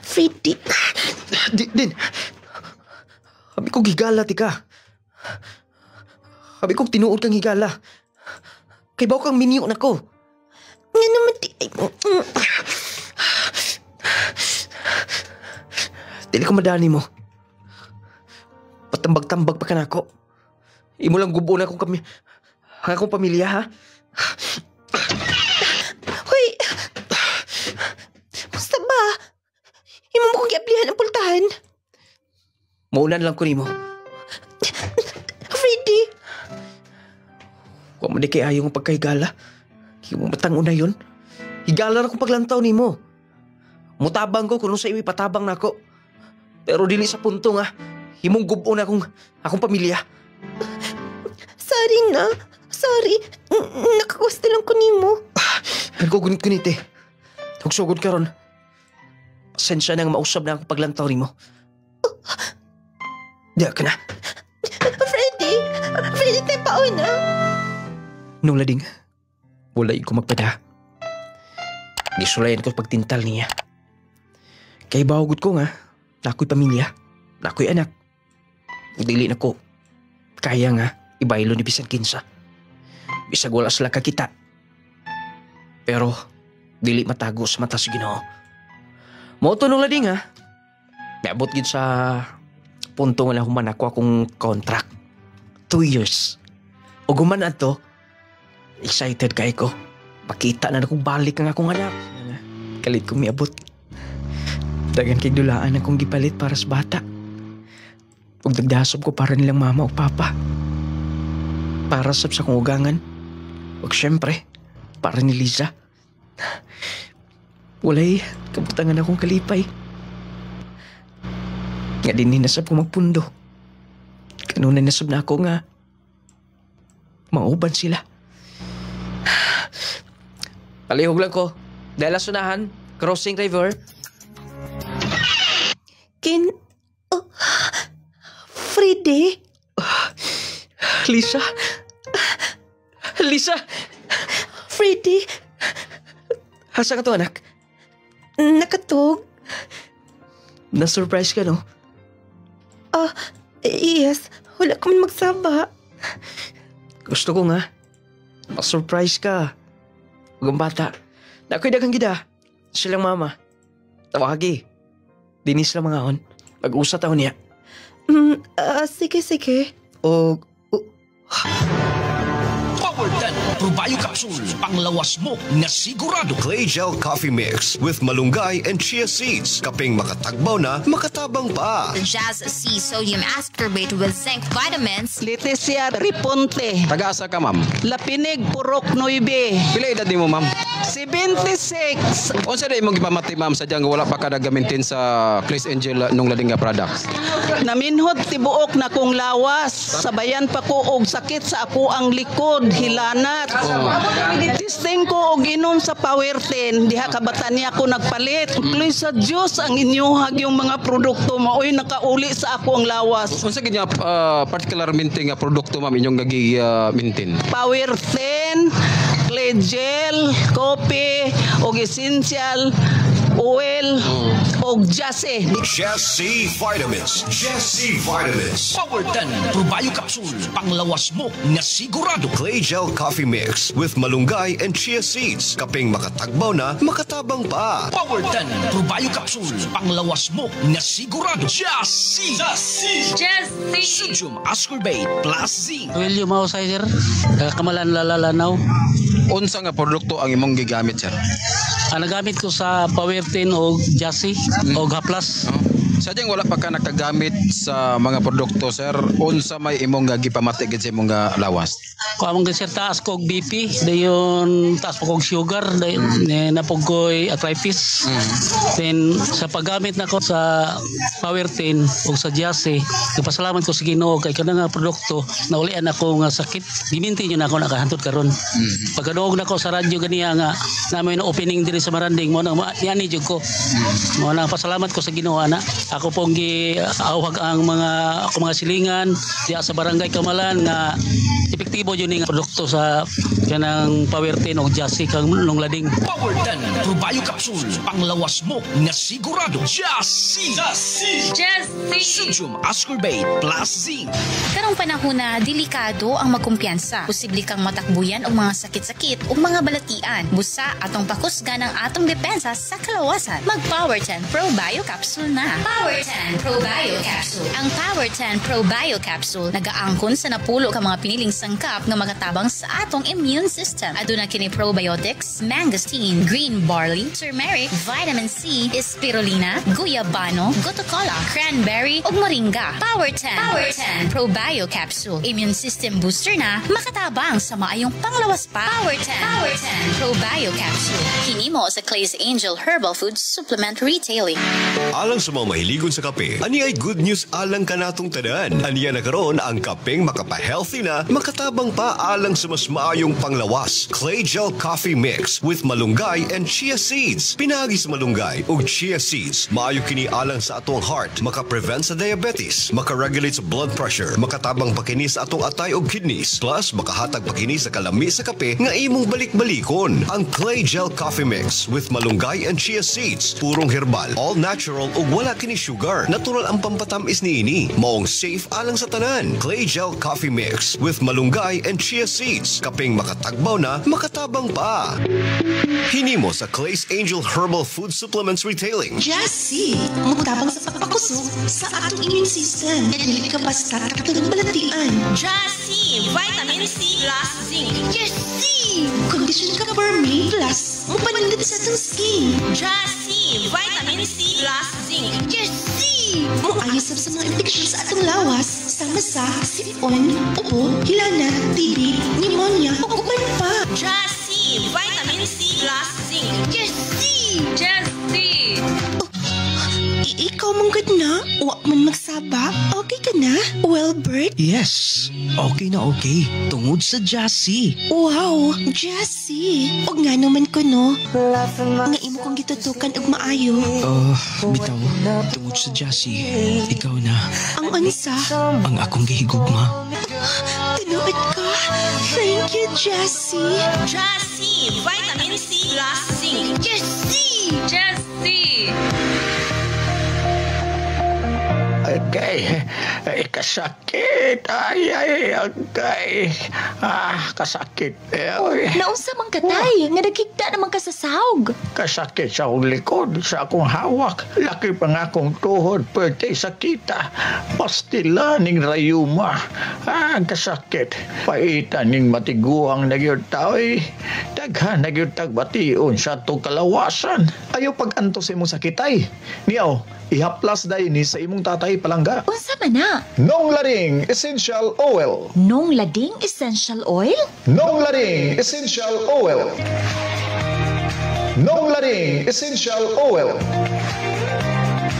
Freddy. Din, habi ko gigala ti ka. Habi ko tinuod kang higala. Kay baw kang minyo na ko. Nga naman ti... Dili ko madani mo. Patambag-tambag pa ka na ako. Imo lang gubo na akong pamilya, ha? Hoy! Basta ba? Imo mo kong giablihan ang pultahan? Maunan lang ko nimo. Freddy! Huwag mo di kay ayaw ng pagkahigala. Hindi mo matang una yun. Higala na kong paglantaw nimo. Mutabang ko kung sa iyo ipatabang na ako. Pero dili sa punto nga, himong gubo na akong pamilya. Sorry na. Sorry. Nakagusto lang ko nimo. Nagkugunit-gunit eh. Hugsugod ka ron. Pasensya nang mausap na akong paglantaw nimo. Diya ka na. Freddy! Freddy, tayo pauna. Nung lading, wala ko magpada. Gisulayan ko pagtintal niya. Kay bawagod ko nga, na ako'y pamilya, na ako'y anak. Dili na ko. Kaya nga, ibaylo ni bisan kinsa. Bisag wala sila kakita. Pero, dili matago sa mata sa Ginoo. Moto nung lading ha. Naabot gid sa punto nga lang human ako akong contract. 2 years. O guman ato, excited kay ko. Pakita na akong balik ang akong anak. Kalit kong miabot. Dagan kay dulaan akong gipalit para sa bata. Ug dagdasob ko para nilang mama o papa. Para sa kong ugangan. Ug syempre, para ni Liza. Walay, kabutangan akong kalipay. Nga din nasab ko magpundo. Kanunay nasab na ako nga mauban sila. Palihog lang ko. Dahil sunahan, crossing river. Freddy? Lisa? Lisa? Freddy? Hasa ka to, anak? Nakatog? Na-surprise ka, no? Yes. Wala ko man magsaba. Gusto ko nga. Ma-surprise ka. Huwag ang bata. Na ako'y dagang gida. Silang mama. Tawagi. Dinis lang mga on. Pag-usa taon niya. Sige. O... Powerden Probayo Capsule, panglawas mo na sigurado. Clay Gel Coffee Mix with malunggay and chia seeds. Kaping makatagbaw na, makatabang pa. The Jazz C Sodium Ascorbate with zinc vitamins. Leticia Riponte. Taga-asa ka, ma'am? Lapinig Purok 9. Pila edad ni mo, ma'am? 76. Unsa day imong gipamati, ma'am, sadyang wala pa ka nagamitin sa Clay Angel nung lading nga products? Naminhod tibuok na kong lawas. Sabayan pa ko og sakit sa ako ang likod, hilanat. Testing ko og inom sa Power 10. Diha kabatan niya ako nagpalit. Kloy sa Diyos ang inyuhag yung mga produkto. Maoy nakauli sa ako ang lawas. Unsa gid nga particularmente nga produkto, ma'am, inyong gagi-maintain? Power 10, Clay Gel, Coffee, og Essential, Oil, og Jase. Just C Vitamins. Just C Vitamins. Powerden Probayo Capsule, panglawas mo na sigurado. Clay Gel Coffee Mix with malunggay and chia seeds. Kaping makatagbaw na, makatabang pa. Powerden Probayo Capsule, panglawas mo na sigurado. Just C. Sodium Ascorbate plus zinc. William Mausizer, kamalan lalalanaw. Unsa nga produkto ang imong gigamit, sir? Ang nagamit ko sa Power 10 o Jassy o Haplas. Sa Sadyang wala pa ka nakagamit sa mga produkto, sir. Unsa may imong gipamati gid sa imong lawas? Kung among sir taas kog BP, dayon taas po kog sugar, dayon napugoy arthritis. Then sa paggamit nako sa Powertin ug sa Jassy, nagpasalamat ko sa Ginoo kay kana nga produkto naulian ako nga sakit. Giminti niyo na ako nakahantod karon. Pagkaduog nako sa radyo ganiya nga namoy na opening diri sa Maranding mo nang niani jud ko. Mo na pasalamat ko sa Ginoo ana. Ako pong giawhag ang mga silingan diya sa barangay Kamalan nga epektibo yun yung produkto sa kanang Powertin o Jassy kang Nunglading. Powertin Probio Capsule, panglawas mo nga sigurado. Jassy! Sodium ascorbate plus zinc. Karong panahon na delikado ang magkumpiyansa. Posible kang matakbuyan og mga sakit-sakit o mga balatian. Busa atong pakusgan ang atong depensa sa kalawasan. Mag-Powertin Probio Capsule na. Powertin Probio Capsule. Ang Powertin Probio Capsule nagaangkon sa napulo ka mga piniling sangkap nga magatabang sa atong immune system. Aduna kini probiotics, mangosteen, green barley, turmeric, vitamin C, spirulina, guyabano, gotocola, cranberry ug moringa. Powertin Probio Capsule. Immune system booster na makatabang sa maayong panglawas pa. Powertin Probio Capsule. Kini mo sa Clay's Angel Herbal Food Supplement Retailing. Alang sa mga mahiligon sa kape, ani ay good news alang kanatong tanan. Aniya na karon ang kapeng makapa-healthy na, makatabang pa alang sa mas maayong panglawas. Clay Gel Coffee Mix with malunggay and chia seeds. Pinagi sa malunggay ug chia seeds, maayo kini alang sa atong heart, maka-prevent sa diabetes, maka-regulate sa blood pressure, makatabang pa kini sa atong atay ug kidneys, plus makahatag pa kini sa kalami sa kape nga imong balik-balikon. Ang Clay Gel Coffee Mix with malunggay and chia seeds, purong herbal, all natural ug wala kini sugar. Natural ang pampatamis niini, maong safe alang sa tanan. Clay Gel Coffee Mix with malunggay and chia seeds, kapeng makatagbaw na, makatabang pa. Hinimo sa Clay's Angel Herbal Food Supplements Retailing. Jassy, mutabang sa pagpakusog sa atong immune system. E dili ka basta katulong balatian. Jassy, vitamin C plus zinc. Jassy, condition ka for me plus mupanindot sa atong skin. Jassy, vitamin C plus zinc. Jassy, muayos sa mga infeksyon sa atong lawas, sama sa sipon, ubo, hilana, TB, pneumonia, ug uban pa. Jassy, vitamin C plus zinc. Jassy! Jassy! Ikaw mong good na? Huwag man magsaba? Okay ka na? Well, Bert? Yes, okay na okay. Tungod sa Jassy. Wow, Jassy. Og nga naman ko, no? Nga imo kong gitutukan og maayo. Bitaw, tungod sa Jassy, ikaw na. Ang ansa? Ang akong gihigugma. Tinuod ka. Thank you, Jassy. Jassy, vitamin C plus zinc. Jassy! Jassy! Agay, kasakit. Ay, agay. Kasakit. Naunsa man katay, nga nagkigda naman ka sa sahog. Kasakit sa akong likod, sa akong hawak. Laki pa nga akong tuhod, pwede sakita. Pastila ning rayuma. Kasakit. Paitan ning matiguang nagyod tao'y. Daghan nagyod tagbation sa itong kalawasan. Ayaw pag-antos imong sakitay. Niyaw, ihaplas dahi ni sa imong tatay palangga. Unsa man na? Nonglading Essential Oil. Nonglading Essential Oil? Nonglading Essential Oil. Nonglading Essential Oil.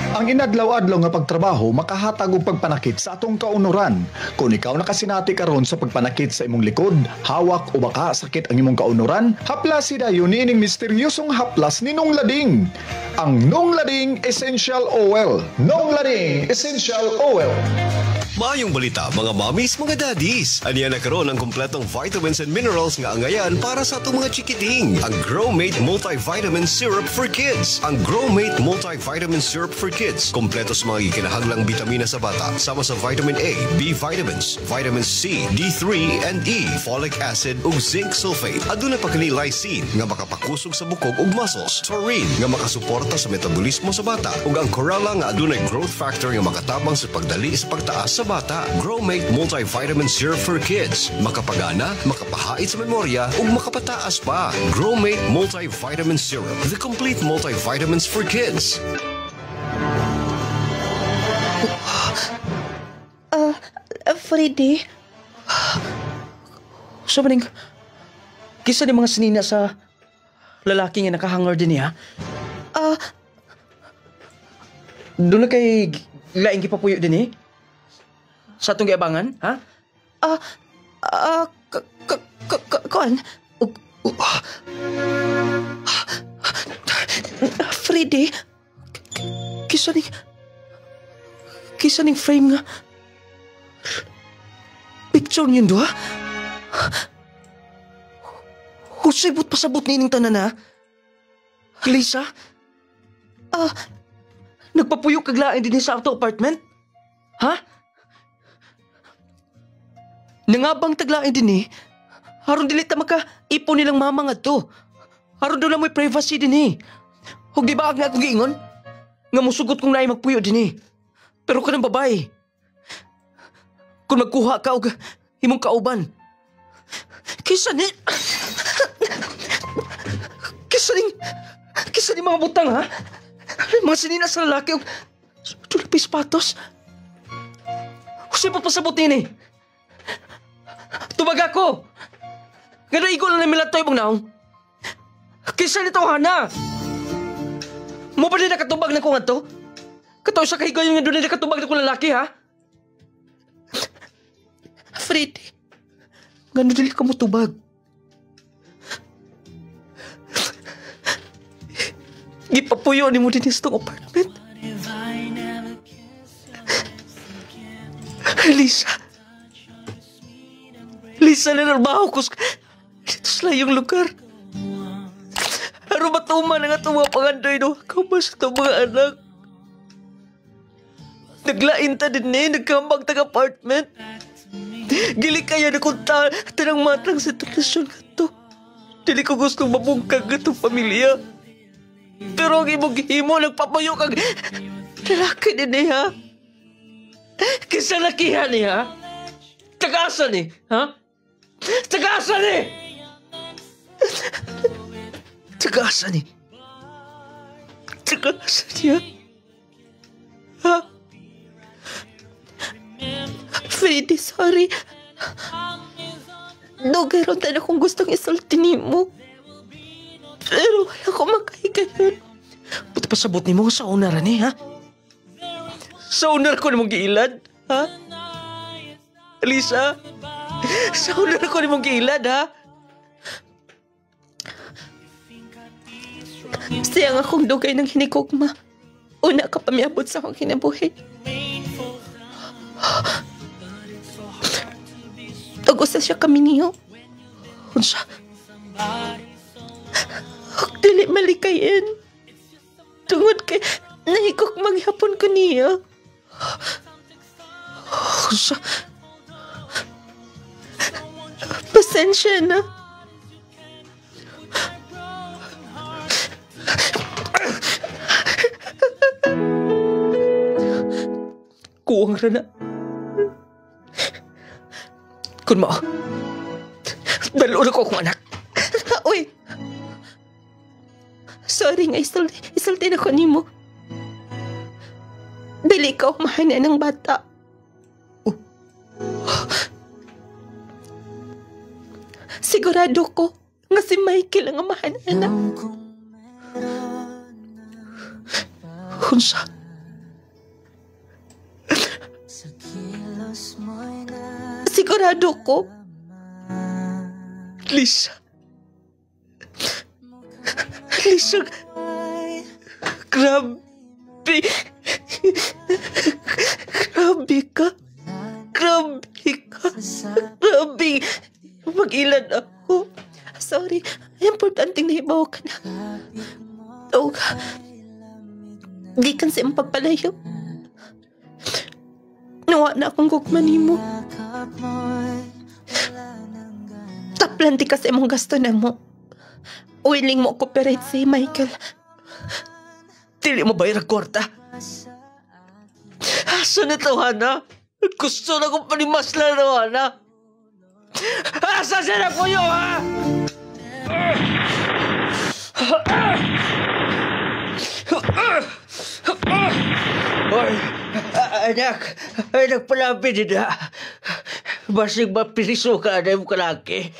Ang inadlaw-adlaw nga pagtrabaho makahatag og pagpanakit sa atong kaunuran. Kung ikaw nakasinati karon sa pagpanakit sa imong likod, hawak o baka sakit ang imong kaunuran, haplas dayon niining misteryosong haplas ni Nonglading. Ang Nonglading Essential Oil. Nonglading Essential Oil. Maayong balita mga mommies, mga daddies. Aniya na karon ang kompletong vitamins and minerals nga angayan para sa atong mga chikiting. Ang Growmate Multivitamin Syrup for Kids. Ang Growmate Multivitamin Syrup for Kids. Kompleto sa mga ikinahanglang bitamina sa bata. Sama sa vitamin A, B vitamins, vitamin C, D3 and E, folic acid ug zinc sulfate. Aduna pa kini lysine nga makapakusog sa bukog ug muscles. Taurine nga makasuporta sa metabolismo sa bata. Ug ang chlorella nga adunay growth factor nga makatabang sa pagdali sa pagtaas sa bata. Growmate Multivitamin Syrup for Kids. Makapagana, makapahait sa memorya, ug makapataas pa. Growmate Multivitamin Syrup. The complete multivitamins for kids. Freddy? Sa maning, kisa ni mga sinina sa lalaki nga nakahangar din niya? Doon na kay laing gipapuyo din sa atong giabangan, ha? Kuan? Freddy? Kisa ning frame nga picture niyo doon, ha? Husay but pasabot nining tanan, ha? Lisa? Nagpapuyo kaglain din sa auto apartment? Ha? Nangabang taglain din Haron dili ta maka-ipon nilang mama nga to. Haron doon lang may privacy din Huwag di ba nga akong giingon? Nga musugot kong naay magpuyo din Pero ka ng babae. Kung magkuha ka o imong kauban. Kisa ni mga butang, ha? Mga sinina sa lalaki o tulipis patos. Kasi papasabot din Tubag ako. Nga na igol na milatoy mong naong. Kisa nito, Hana. Mo ba din nakatubag na ko nga to? Kataw sa kahigayon nga doon na nakatubag na ko lalaki, ha? Freddy. Gano'n dili ka mo tubag. Gipapuyo ni mo din sa apartment. Lisa na narbaho ko dito sa layong lugar. Haro matuman nga ito mga pangandoy Kau ba sa ito mga anak? Naglain ta din nagkambang tag-apartment. Gili kaya na kung tanang matang sitwasyon ka to. Dili ko gusto mabungkag itong pamilya. Pero ang imong himo nagpapayo kag lalaki din ha? Kisa lakihan ha? Tagasan ha? Tagasan Tagasan Tagasan niya? Ha? Freddy, sorry. Dogaron tayo kung gustong isulti mo. Pero wala ko makahigayon. Buti pasabot ni mo sa unaran ha? Sa unar ko na mong giilad, ha? Lisa? Sa unar ko na mong giilad, ha? Siyang akong dugay ng hinikugma. Una ka pa miabot sa akong kinabuhi. Tagusa siya kami niyo. Unsa? Huwag dili malikayin. Tungod kay nahikok maghapon ko niya. Unsa? Pasensya na. Kuwang rana. Kun mo. Dalo na ko akong anak. Uy. Sorry nga, isulti na ko ni mo. Dili ka umahana ng bata. Sigurado ko nga si Michael ang umahana. Unsa? Sigurado ko. Lisa. Lisa. Grabe. Grabe ka. Grabe ka. Grabe. Mag-ilan ako. Sorry. Importanteng nahibaw ka na. Tawag. Di kan sa pagpalayo. Nawa na akong gugmanin mo. Taplan di ka sa imong gasto na mo. Willing mo cooperate si Michael. Dili mo bayar ang kwarta. Asa na ito, Hana? Gusto na kong panimasla na, Hana. Asa siya na po yun, ha? Ay, anak, palapit din, ha? Basig mapiriso ka na yung kalaki.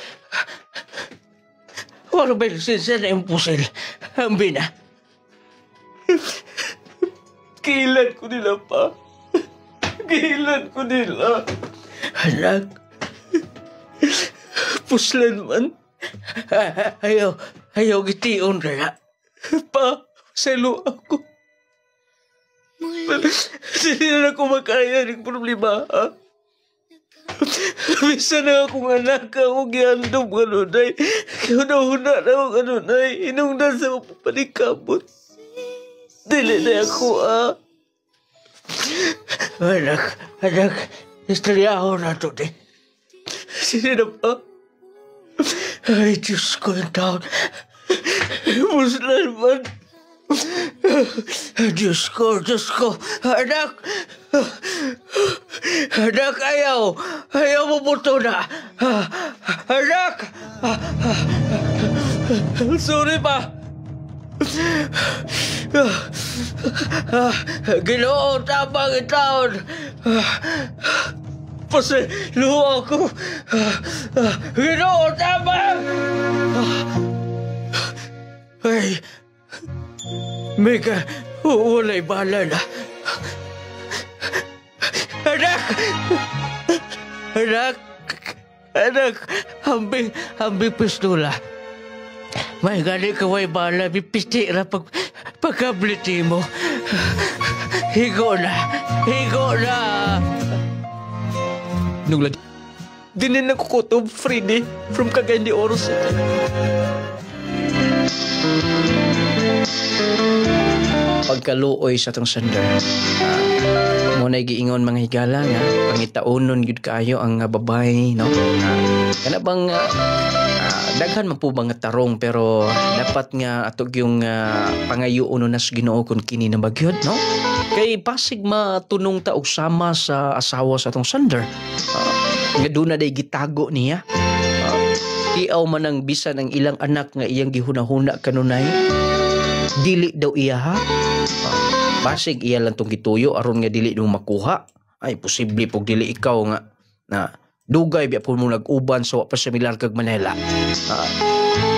Wala ba lisensya na yung pusil? Ang bina. Kailan ko nila pa? Kailan ko nila? Anak. Puslan man. Ayaw gitiyon kaya. Pa, selo ako. Hindi na ako makaya ng problema, ha? Bisa na akong anak ako gihandom ganunay. Huna-huna na ako ganunay. Inungdan sa panikabot. Dili na ako, ha? Anak, istoryaho na ito, eh. Sige na pa. Ay, Diyos ko yung taon. Muslan man. Diyos ko. Anak, ayaw. Ayaw mo buto na. Anak! Sorry pa. Ginoo, tabang itaon. Paselo ako. Ginoo, tabang! Ay, Mega, walay bala na. Anak, hambing pistola. May gani kaway bala, bipisti na pagkabliti mo. Higo na. Nung lagi, dinin na kukutob, Freddy, from Cagayan de Oro City. Pagkaluoy sa tong sender, muna giingon mga higala nga, pangitaunon yun kaayo ang babay, no? Kana bang, daghan man po ba nga tarong, pero dapat nga atog yung pangayuon na sa Ginoo kung kini na bagyod, no? Kay pasig matunong ta og sama sa asawa sa tong sender. Nga doon na day gitago niya. Iaw man ang bisan ang ilang anak nga iyang gihuna-huna kanunay. Dili daw iya, ha? Basig iya lang tong gituyo aron nga dili nung makuha. Ay posible pog dili ikaw nga na dugay biya po mo nag-uban sa wa pa similar kag Manila.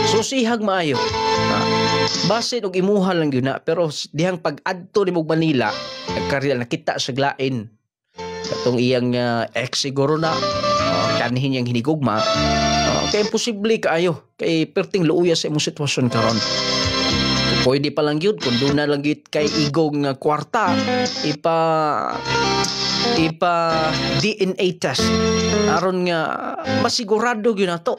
Susihag maayo. Basin og imuha lang yun na, pero dihang pag-adto ni mog Manila nagkarila nakita sa glain katong iyang ex siguro na kanhin yang hinigugma. Kaya imposible kaayo kay perting luuya sa imong sitwasyon karon. Pwede pa lang yun kung doon na lang yun kay igong kwarta ipa DNA test aron nga masigurado yun na to.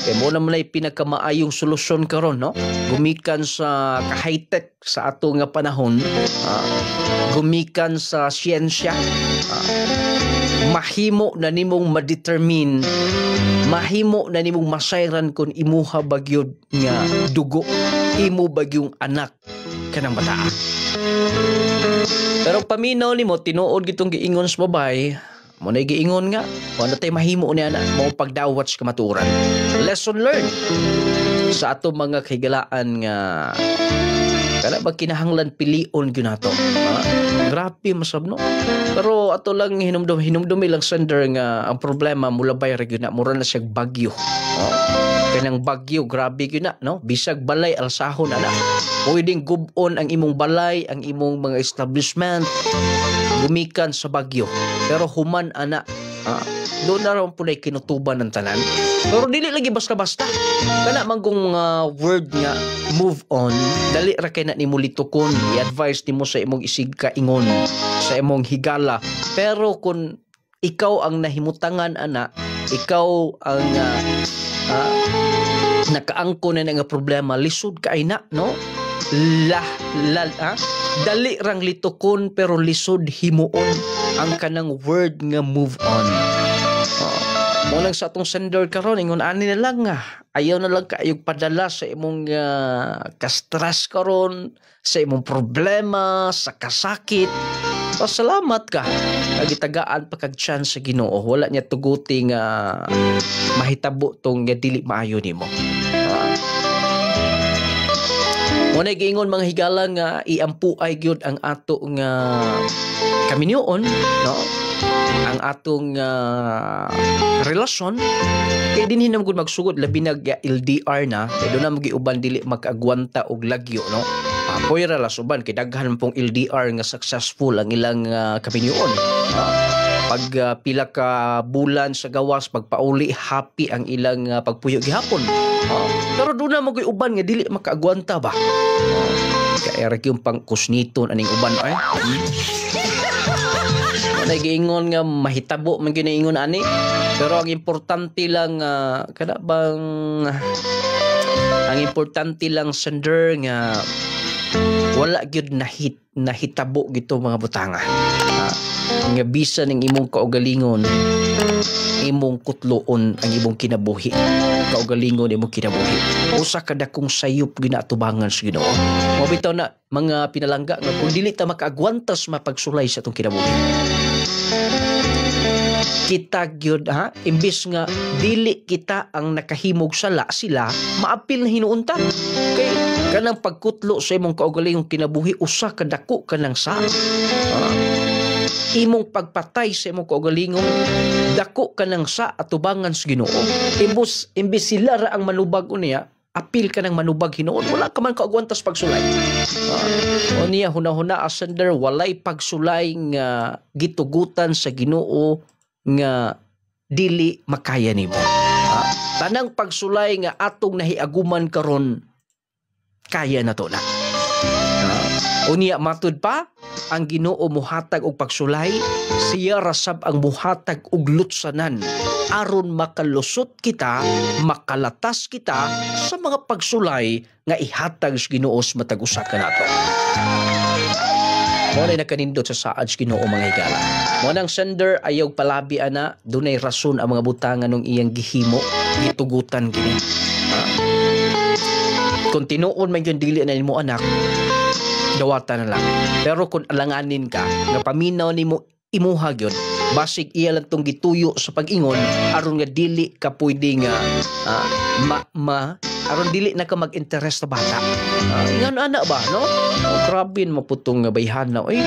Kaya mo naman ay pinakamaayong solusyon karon, no? Gumikan sa ka-high-tech sa ato nga panahon, gumikan sa siyensya, mahimo na nimong ma-determine, mahimo na nimong masayran kung imuha bagyod nga dugo, imo bagyong anak kanang bata. Pero paminaw nimo tinuod gitong giingon sa babay, mo na giingon nga, wala tay mahimo niya na mo pagdawat sa kamaturan. Lesson learned sa ato mga kahigalaan nga kana ba kinahanglan pilion gyud nato. Grabe masabno. Pero ato lang hinumdum lang sender nga ang problema mula bay ra gyud na mura na siya bagyo. Kanang bagyo grabe gyud na, no? Bisag balay alsahon ana. Pwedeng gubon ang imong balay, ang imong mga establishment gumikan sa bagyo. Pero human ana, doon na rin po na kinutuban ng tanan. Pero dili lagi basta-basta. Kana man kung word nga move on, dali ra kay na nimo litukon, i-advise nimo sa imong isig kaingon, sa imong higala. Pero kung ikaw ang nahimutangan ana, ikaw ang nakaangko na nga problema, lisod kay na, no? Dali rang litukon pero lisod himuon ang kanang word nga move on. Mo lang sa atong sender karon ingon ani na lang nga ayaw na lang kaayog padala sa imong ka-stress karon, sa imong problema, sa kasakit. Pasalamat ka kagitagaan pa kag chance sa Ginoo, wala niya tuguti nga mahitabo tong dili maayo nimo. Muna giingon mga higala nga iampuay gyud ang ato nga kaminyoon, no? ang atong relasyon kay dinhi na magud magsugod labi nag LDR na kay do na magiuban dili makaagwanta og lagyo no. Apoy ra las uban kay daghan pong LDR nga successful ang ilang kabinyuon. Pag pila ka bulan sa gawas pagpauli happy ang ilang pagpuyo gihapon. Pero do na magoy uban nga dili makaagwanta ba. Kaya ra yung pang kusniton aning uban ay. Nagiingon nga mahitabo man ginaingon ani. Pero ang importante lang kada bang ang importante lang sender nga wala gyud nahitabo gito mga butanga. Nga bisan ng imong kaugalingon imong kutloon ang imong kinabuhi. Kaugalingon imong kinabuhi. Usa ka dakong sayop ginatubangan sa Ginoo. Mabitaw na mga pinalangga nga kung dili ta makaagwantas mapagsulay sa atong kinabuhi. Kita gyud imbis nga dili kita ang nakahimog sala sila maapil na hinuunta. Kay kanang pagkutlo sa imong kaugalingong kinabuhi usa ka dako kanang sa imong pagpatay sa imong kaugalingong dako kanang sa atubangan sa Ginoo. Imbis sila ra ang manubag unya apil ka ng manubag hinuon wala ka man kaagwantas pagsulay. O niya hunahuna asender walay pagsulay nga gitugutan sa Ginoo nga dili makaya nimo. Tanang pagsulay nga atong nahiaguman karon kaya na to na. Unya matud pa ang Ginoo muhatag og pagsulay siya rasab ang muhatag og lutsanan aron makalusot kita makalatas kita sa mga pagsulay nga ihatag sa Ginoo sa matag usa kanato. Mo na nakanindot sa saad sa Ginoo mga higala. Mo nang sender ayaw palabi ana dunay rason ang mga butangan ng iyang gihimo gitugutan kini. Kung tinuon man yung dili na nimo anak dawata na lang. Pero kung alanganin ka nga paminaw nimo imuha gyud basig iya lang tong gituyo sa pag-ingon aron nga dili ka pwede nga aron dili na ka mag-interest sa bata. Ingan ana ba no? Grabe maputong nga bayhana oy.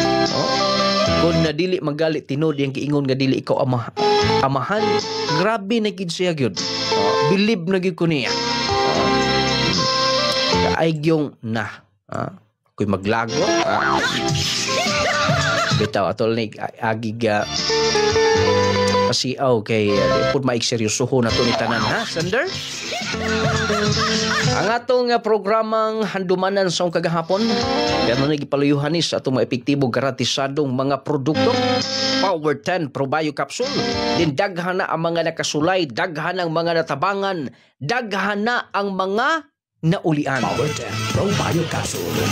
Kung na dili magalit tinod yang giingon nga dili ikaw amahan, grabe na gid siya gyud. Believe na gyud ko niya. Kaay gyong na. Kuy maglago. Bitaw atol ni agiga pasiaw kay pud maikseryosohon nato ni tanan ha, sender. Ang atong programang handumanan sa kagahapon pero nagipaluyuhan ni sa atong mga epektibo gratisadong mga produkto Power 10 Probio Capsule. Din daghan na ang mga nakasulay, daghan ang mga natabangan, daghan na ang mga naulian. Power 10 Probio Capsule.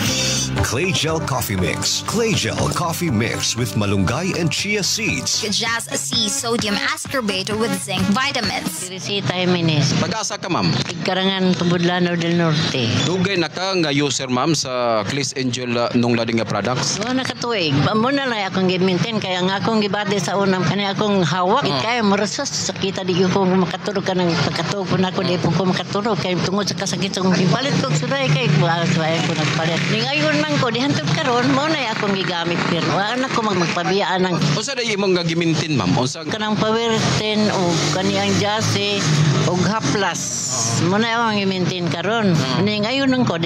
Clay Gel Coffee Mix. Clay Gel Coffee Mix with malunggay and chia seeds. Just C sodium ascorbate with zinc vitamins. Teresita Jimenez. Pag-asa ka, ma'am? Ikarangan Tubudlano del Norte. Dugay na ka nga user, ma'am, sa Clis Angel nung lading nga products? Oo, nakatuig. Muna na akong gimintin. Kaya nga akong gibati sa unang. Kaya akong hawak. Kaya marasas. Sakita di ko makatulog ka ng pagkatulog ko na ako. Di po ko makatulog. Kaya tungod sa kasakit sa ipalit ko suray. Kaya ko nagpalit. Ngayon man ko, dihantog karon mo na akong gigamit. Pero wala ko magpabiyaan ng... O sa dahi mong gagimintin, ma'am? O sa... Kanang Power 10 o kaniyang Jase o Haplas. Muna akong gimintin karon. Ngayon nang ko,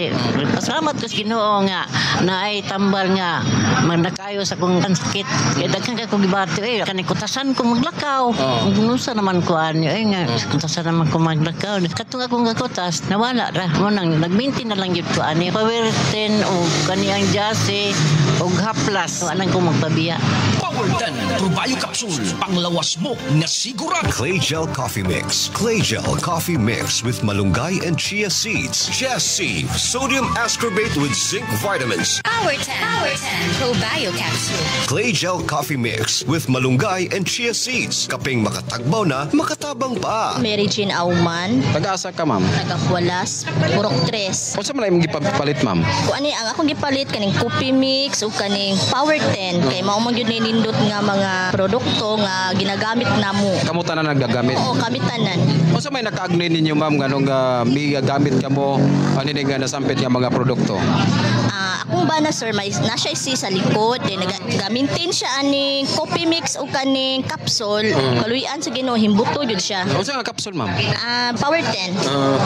pasalamat ko sa Ginoo nga na ay tambal nga magnakayo sa kong sakit. Kaya daghan ka kong gibati. Kanikutasan ko maglakaw. Nusa naman ko anyo. Nga, kutasan naman ko maglakaw. Katong akong gakutas, nawala ra. Munang nagmintin na lang yun ko ani. Power 10 o kaniyang Jase o Haplas. Anang ko magpabiya. Power 10 Probio Capsule. Panglawas mo na sigurado. Clay Gel Coffee Mix. Clay Gel Coffee Mix with malunggay and chia seeds. Chia seed. Sodium ascorbate with zinc vitamins. Power 10 Probio Capsule. Clay Gel Coffee Mix with malunggay and chia seeds. Kaping makatagbaw na, makatabang pa. Mary Jean Auman. Pag-asa ka, ma'am? Nagahualas. Purok 3. O sa malay mong gipapalit, ma'am? Kung ani ang akong gipalit kaning coffee mix o kaning Power 10 kay mao man gyud nindot nga mga produkto nga ginagamit namo. Kamo tanan nagagamit? Oo, kami tanan. O sa may nakaagnoy ninyo, ma'am, ganong may gamit ka mo ani nga nasampit nga mga produkto? akong bana sir may na siya sa likod then nagamitin siya aning coffee mix o kaning capsule kaluyan sa Ginoo himbuto jud siya. Unsa nga capsule ma'am? Power 10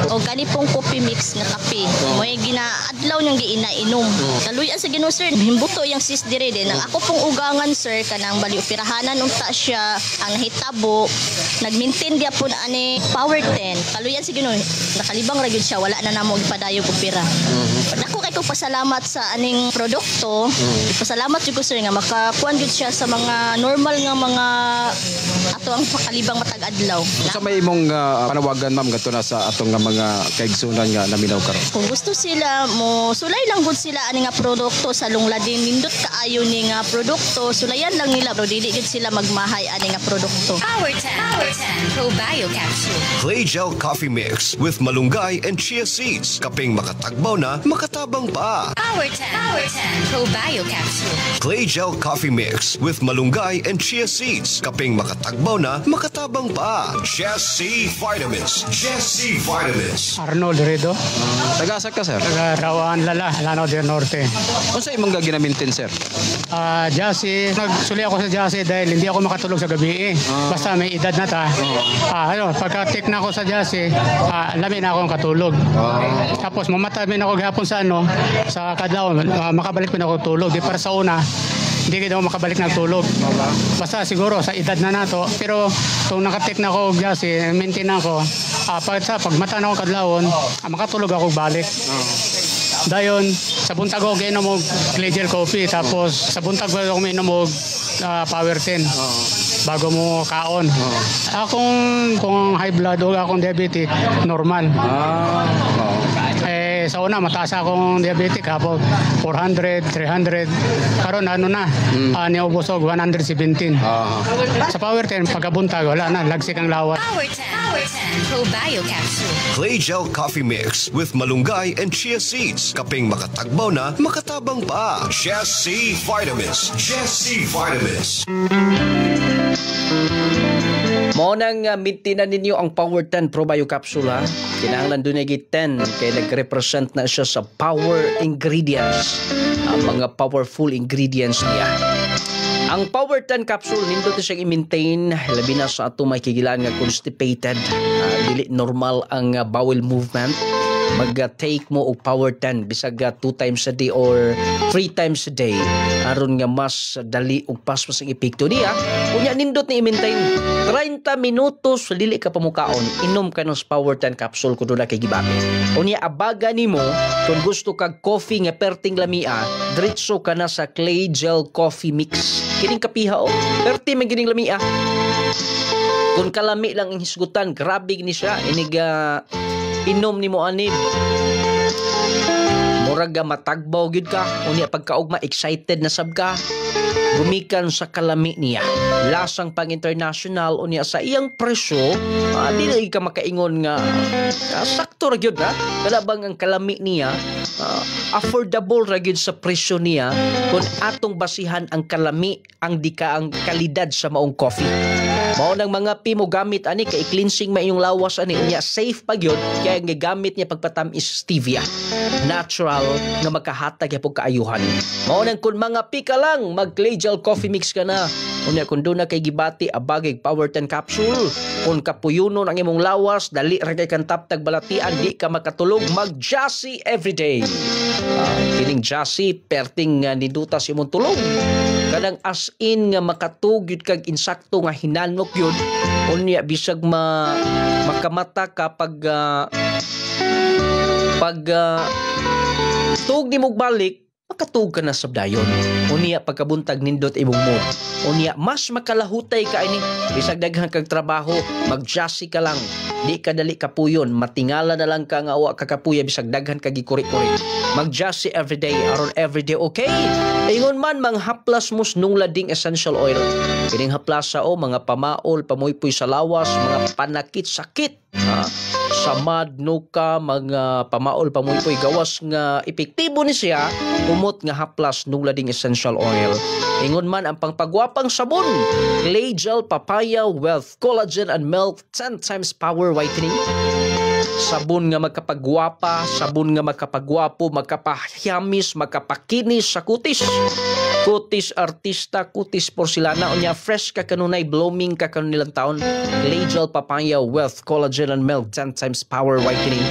o gani pong coffee mix nga kape mo ginaadlaw niyang giinainom kaluyan sa Ginoo sir himbuto yang sis dire din ako pong ugangan sir kanang bali operahanan unta siya ang hitabo nagmaintain gyapon ani Power 10 kaluyan sa Ginoo nakalibang ra gyud siya wala na namo ipadayog opera. Ako kay ko pasalamat sa aning produkto. Pasalamat jud ko sir nga makakuan jud siya sa mga normal nga mga ato ang pakalibang matag adlaw. Sa may imong panawagan ma'am gadto na sa atong nga mga kaigsunan nga naminaw karon. Kung gusto sila mo sulay lang gud sila ani nga produkto sa lungladin nindot kaayo ni nga produkto sulayan lang nila bro dili gid sila magmahay ani nga produkto. Power 10 Probio Capsule. Clay Gel Coffee Mix with malunggay and chia seeds. Kaping makatagbaw na, makatabang pa. Power 10 Probio Capsule. Clay Gel Coffee Mix with malunggay and chia seeds. Kaping makatagbaw na, makatabang pa. Jesse Vitamins. Jesse Vitamins. Arnold Redo. Taga-asa ka sir? Taga Rawan Lala, Lanao del Norte. Unsa imong ginamintin sir? Jassy, nagsuli ako sa Jassy dahil hindi ako makatulog sa gabi Basta may edad na ta. Pagka-take na ako sa Jassy, labi na akong katulog. Tapos mamatabi na ako gahapon sa kadlaw, makabalik pa na ako tulog. Di para sa una, hindi kita ako makabalik na tulog. Basta siguro sa edad na nato. Pero kung nakatik na ako Jassy, maintain ako. Pag mata na ako kadlawon, makatulog ako balik. Dayon, sa buntag ako ginom og Clay Gel Coffee. Tapos sa buntag ako minom og Power 10. Bago mo kaon. Kung high blood o akong diabetic, normal. Sa una, mataas akong diabetic hapo 400, 300. Karon niubos og 117. Sa Power 10, pagkabuntag, wala na, lagsik ang lawas. Power 10 Probio Capsule. Clay Gel Coffee Mix with malunggay and chia seeds. Kaping makatagbaw na, makatabang pa. Jesse Vitamins. Jesse Vitamins. Mao nang mintinan ninyo ang Power 10 Probio Capsule ha. Kinahanglan doon 10 kay nag-represent na siya sa power ingredients. Ang mga powerful ingredients niya. Ang Power 10 Capsule nindot siya i-maintain labi na sa ato may kigilan nga constipated. Dili normal ang bowel movement. Mag-take mo og Power 10 bisag 2 times a day or 3 times a day aron nga mas dali og mas ang epekto niya. Unya nindot ni i-maintain 30 minutos dili ka pamukaon inom ka ng Power 10 capsule kun na kay gibabi. Unya abaga nimo kung gusto kag coffee nga perting lamia diretso ka na sa Clay Gel Coffee Mix. Kining kapiha perti man gining lamia. Kung kalami lang ang hisgutan grabe ni siya inig inom ni mo anib murag matagbaw gyud ka unya pagkaugma excited na sab ka gumikan sa kalami niya lasang pang international unya sa iyang presyo dili ka makaingon nga sakto ra gyud kalabang ang kalami niya affordable ra gyud sa presyo niya kung atong basihan ang kalami ang ang kalidad sa maong coffee. Mao nang mga pimo gamit ani kay cleansing ma iyong lawas ani unya safe pa gyud kay ang gamit niya pagpatamis stevia natural nga makahatag gyapon kaayuhan. Mao nang kun mga pika lang mag Clay Gel Coffee Mix ka na unya kun do na kay gibati abagay Power 10 capsule kun kapuyunon ang imong lawas dali ra kay kantap tag balatian di ka makatulog mag Jassy everyday. Kining Jassy perting niduta sa imong tulog kanang as in nga makatugyod kag insakto nga hinanok yun unya bisag makamata ka pag tuog ni mong balik makatuog ka na sa dayon unya pagkabuntag nindot imong mood unya mas makalahutay ka ini bisag daghan kag trabaho mag Jassy ka lang di ka dali kapuyon matingala na lang ka nga wa kakapuya bisag daghan kag gikuri-kuri mag Jassy everyday aron everyday okay ingon man manghaplas mo nung lading essential oil kining haplasa mga pamaol pamuypoy sa lawas mga panakit sakit samad nuka mga pamaol pamuypoy gawas nga epektibo ni siya umot nga haplas nung lading essential oil ingon man ang pangpagwapang sabon Clay Gel Papaya Wealth Collagen and Milk 10 times power whitening Sabon nga magkapagwapa, sabon nga magkapagwapo, magkapahiamis, magkapakinis sa kutis. Kutis artista, kutis porcelana, unya fresh ka kanunay, blooming ka kanilang taon. Glacial papaya, wealth, collagen and milk, 10 times power whitening.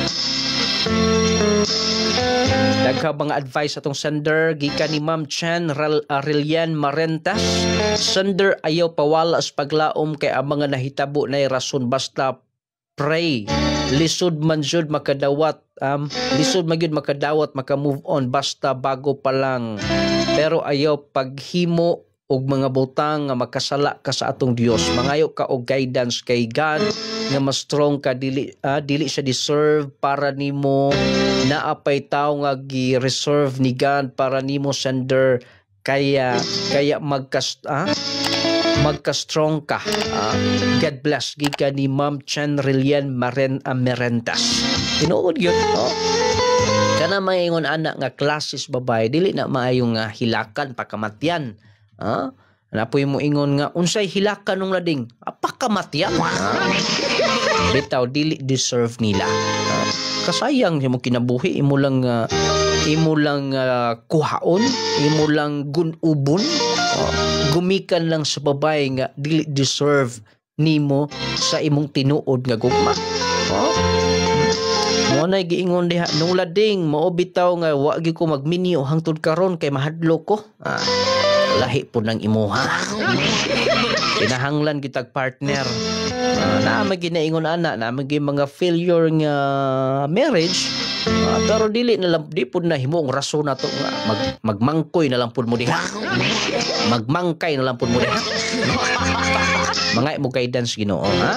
Dagka mga advice atong sender gikan ni Ma'am Chen Aurelian Marentas. Sender ayaw pawala sa paglaom kay ang mga nahitabo na rason basta pray. Lisod man jud makadawat lisod man jud makadawat maka-move on basta bago pa lang. Pero ayaw paghimo og mga butang nga makasala ka sa atong Dios. Mangayo ka og guidance kay God nga mas strong ka dili siya deserve para nimo, naapay tao nga gi-reserve ni God para nimo sender, kaya magka-strong ka. God bless giga ni Ma'am Chen Aurelian Marentas. Tinuod yun, no? Kana maingon anak nga klases babae dili na maayong hilakan pakamatyan. Napoy mo ingon nga unsay hilakan nung lading apakamatyan. Bitaw dili deserve nila. Kasayang mo kinabuhi, imo lang kuhaon, imo lang gunubon. Gumikan lang sa babae nga dili deserve nimo sa imong tinuod nga gugma. Mo na giingon diha nung lading mao bitaw nga wa gyud ko magminyo hangtod karon kay mahadlo ko. Lahi po ng imuha. Kinahanglan kitag partner. Naamag ginaingon ana, naamag mga failure nga marriage. Pero di po na himo ang rason na to nga magmangkoy na lang po mo diha. Magmangkay na lang po mo diha. Mga mo guidance Ginoo, ha?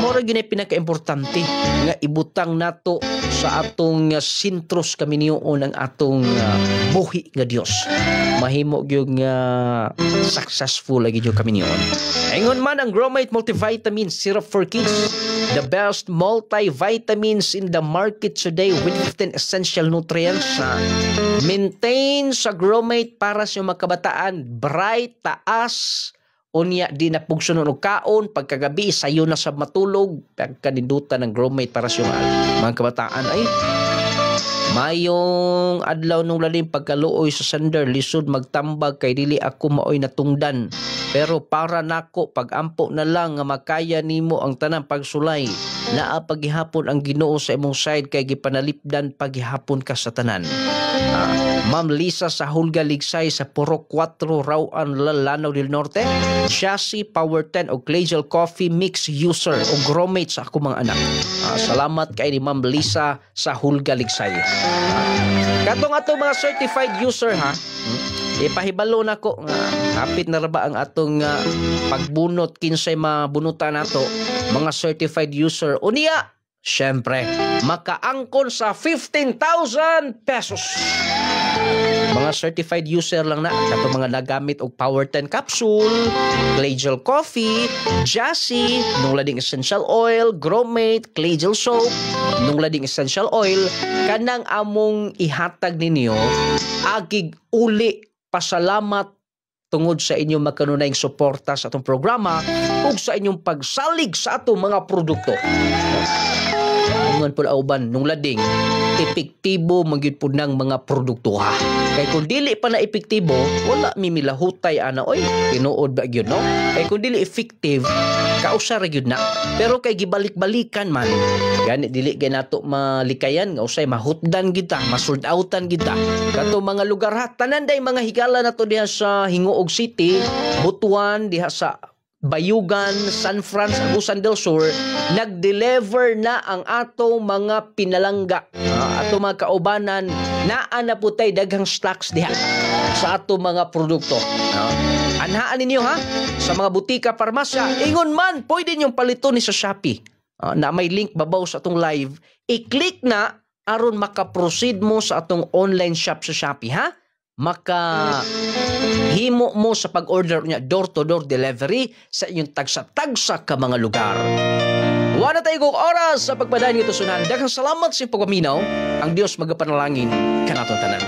Mora gina pinaka-importante nga ibutang nato sa atong sintros kami niyoon ang atong buhi nga Dios. Mahimo gyud nga successful lagi gyud kami niyoon. Ingon man ang Gromate Multivitamin Syrup for Kids, the best multivitamins in the market today with 15 essential nutrients. Maintain sa Gromate para sa mga kabataan, bright, taas, unya di na pugsunod og kaon pagkagabi sayo na sa matulog pagkanindutan ng Gromate para sa mga kabataan. Ay mayong adlaw nung lalim pagkaluoy sa sender lisod magtambag kay dili ako maoy natungdan, pero para nako pagampo na lang nga makaya nimo ang tanang pagsulay. Naa paghihapon ang Ginoo sa imong side kay gipanalipdan paghihapon ka sa tanan. Ma'am Lisa sa Hulga Ligsay sa Puro 4 Rauan Lanao del Norte. Chassis Power 10 o Glacial Coffee Mix user o Gromate sa ako mga anak. Salamat kay ni Ma'am Lisa sa Hulga Ligsay. Katong ato mga certified user ha. Ipahibalo na ko nga hapit na ba ang atong pagbunot kinsay mabunutan nato mga certified user. Unya syempre makaangkon sa 15,000 pesos. Mga certified user lang na kato mga nagamit og Power 10 capsule, Glacial Coffee, Jassy, nung lading essential oil, Gromate, Glacial soap, nung lading essential oil. Kanang among ihatag ninyo agig uli pasalamat tungod sa inyong magkanunayng suporta sa atong programa ug sa inyong pagsalig sa atong mga produkto. Ingon po auban nung lading epektibo magyud po ng mga produkto ha. Kay kung dili pa na epektibo, wala mimilahutay ana oy tinuod ba gyud no? Kay kung dili effective, kausa ra gyud na. Pero kay gibalik-balikan man, gani dili gay nato malikayan nga usay mahutdan kita, masold outan kita. Kato mga lugar ha, tanan day mga higala nato diha sa Hingoog City, Butuan, diha sa Bayugan, San Francisco, Agusan del Sur, nag-deliver na ang atong mga pinalangga, atong mga kaubanan, naa na po tayo daghang stocks diha sa atong mga produkto. Anhaan ninyo ha, sa mga butika, parmasya, ingon man, pwede niyong paliton ni sa Shopee. Na may link babaw sa atong live, i-click na aron maka-proceed mo sa atong online shop sa Shopee ha. Himo mo sa pag-order niya door-to-door delivery sa inyong tagsa-tagsa ka mga lugar. Wala tayo kong oras sa pagpadayon ito sunan. Daghang salamat sa pagpaminaw. Ang Diyos magapanalangin kanatong tanan.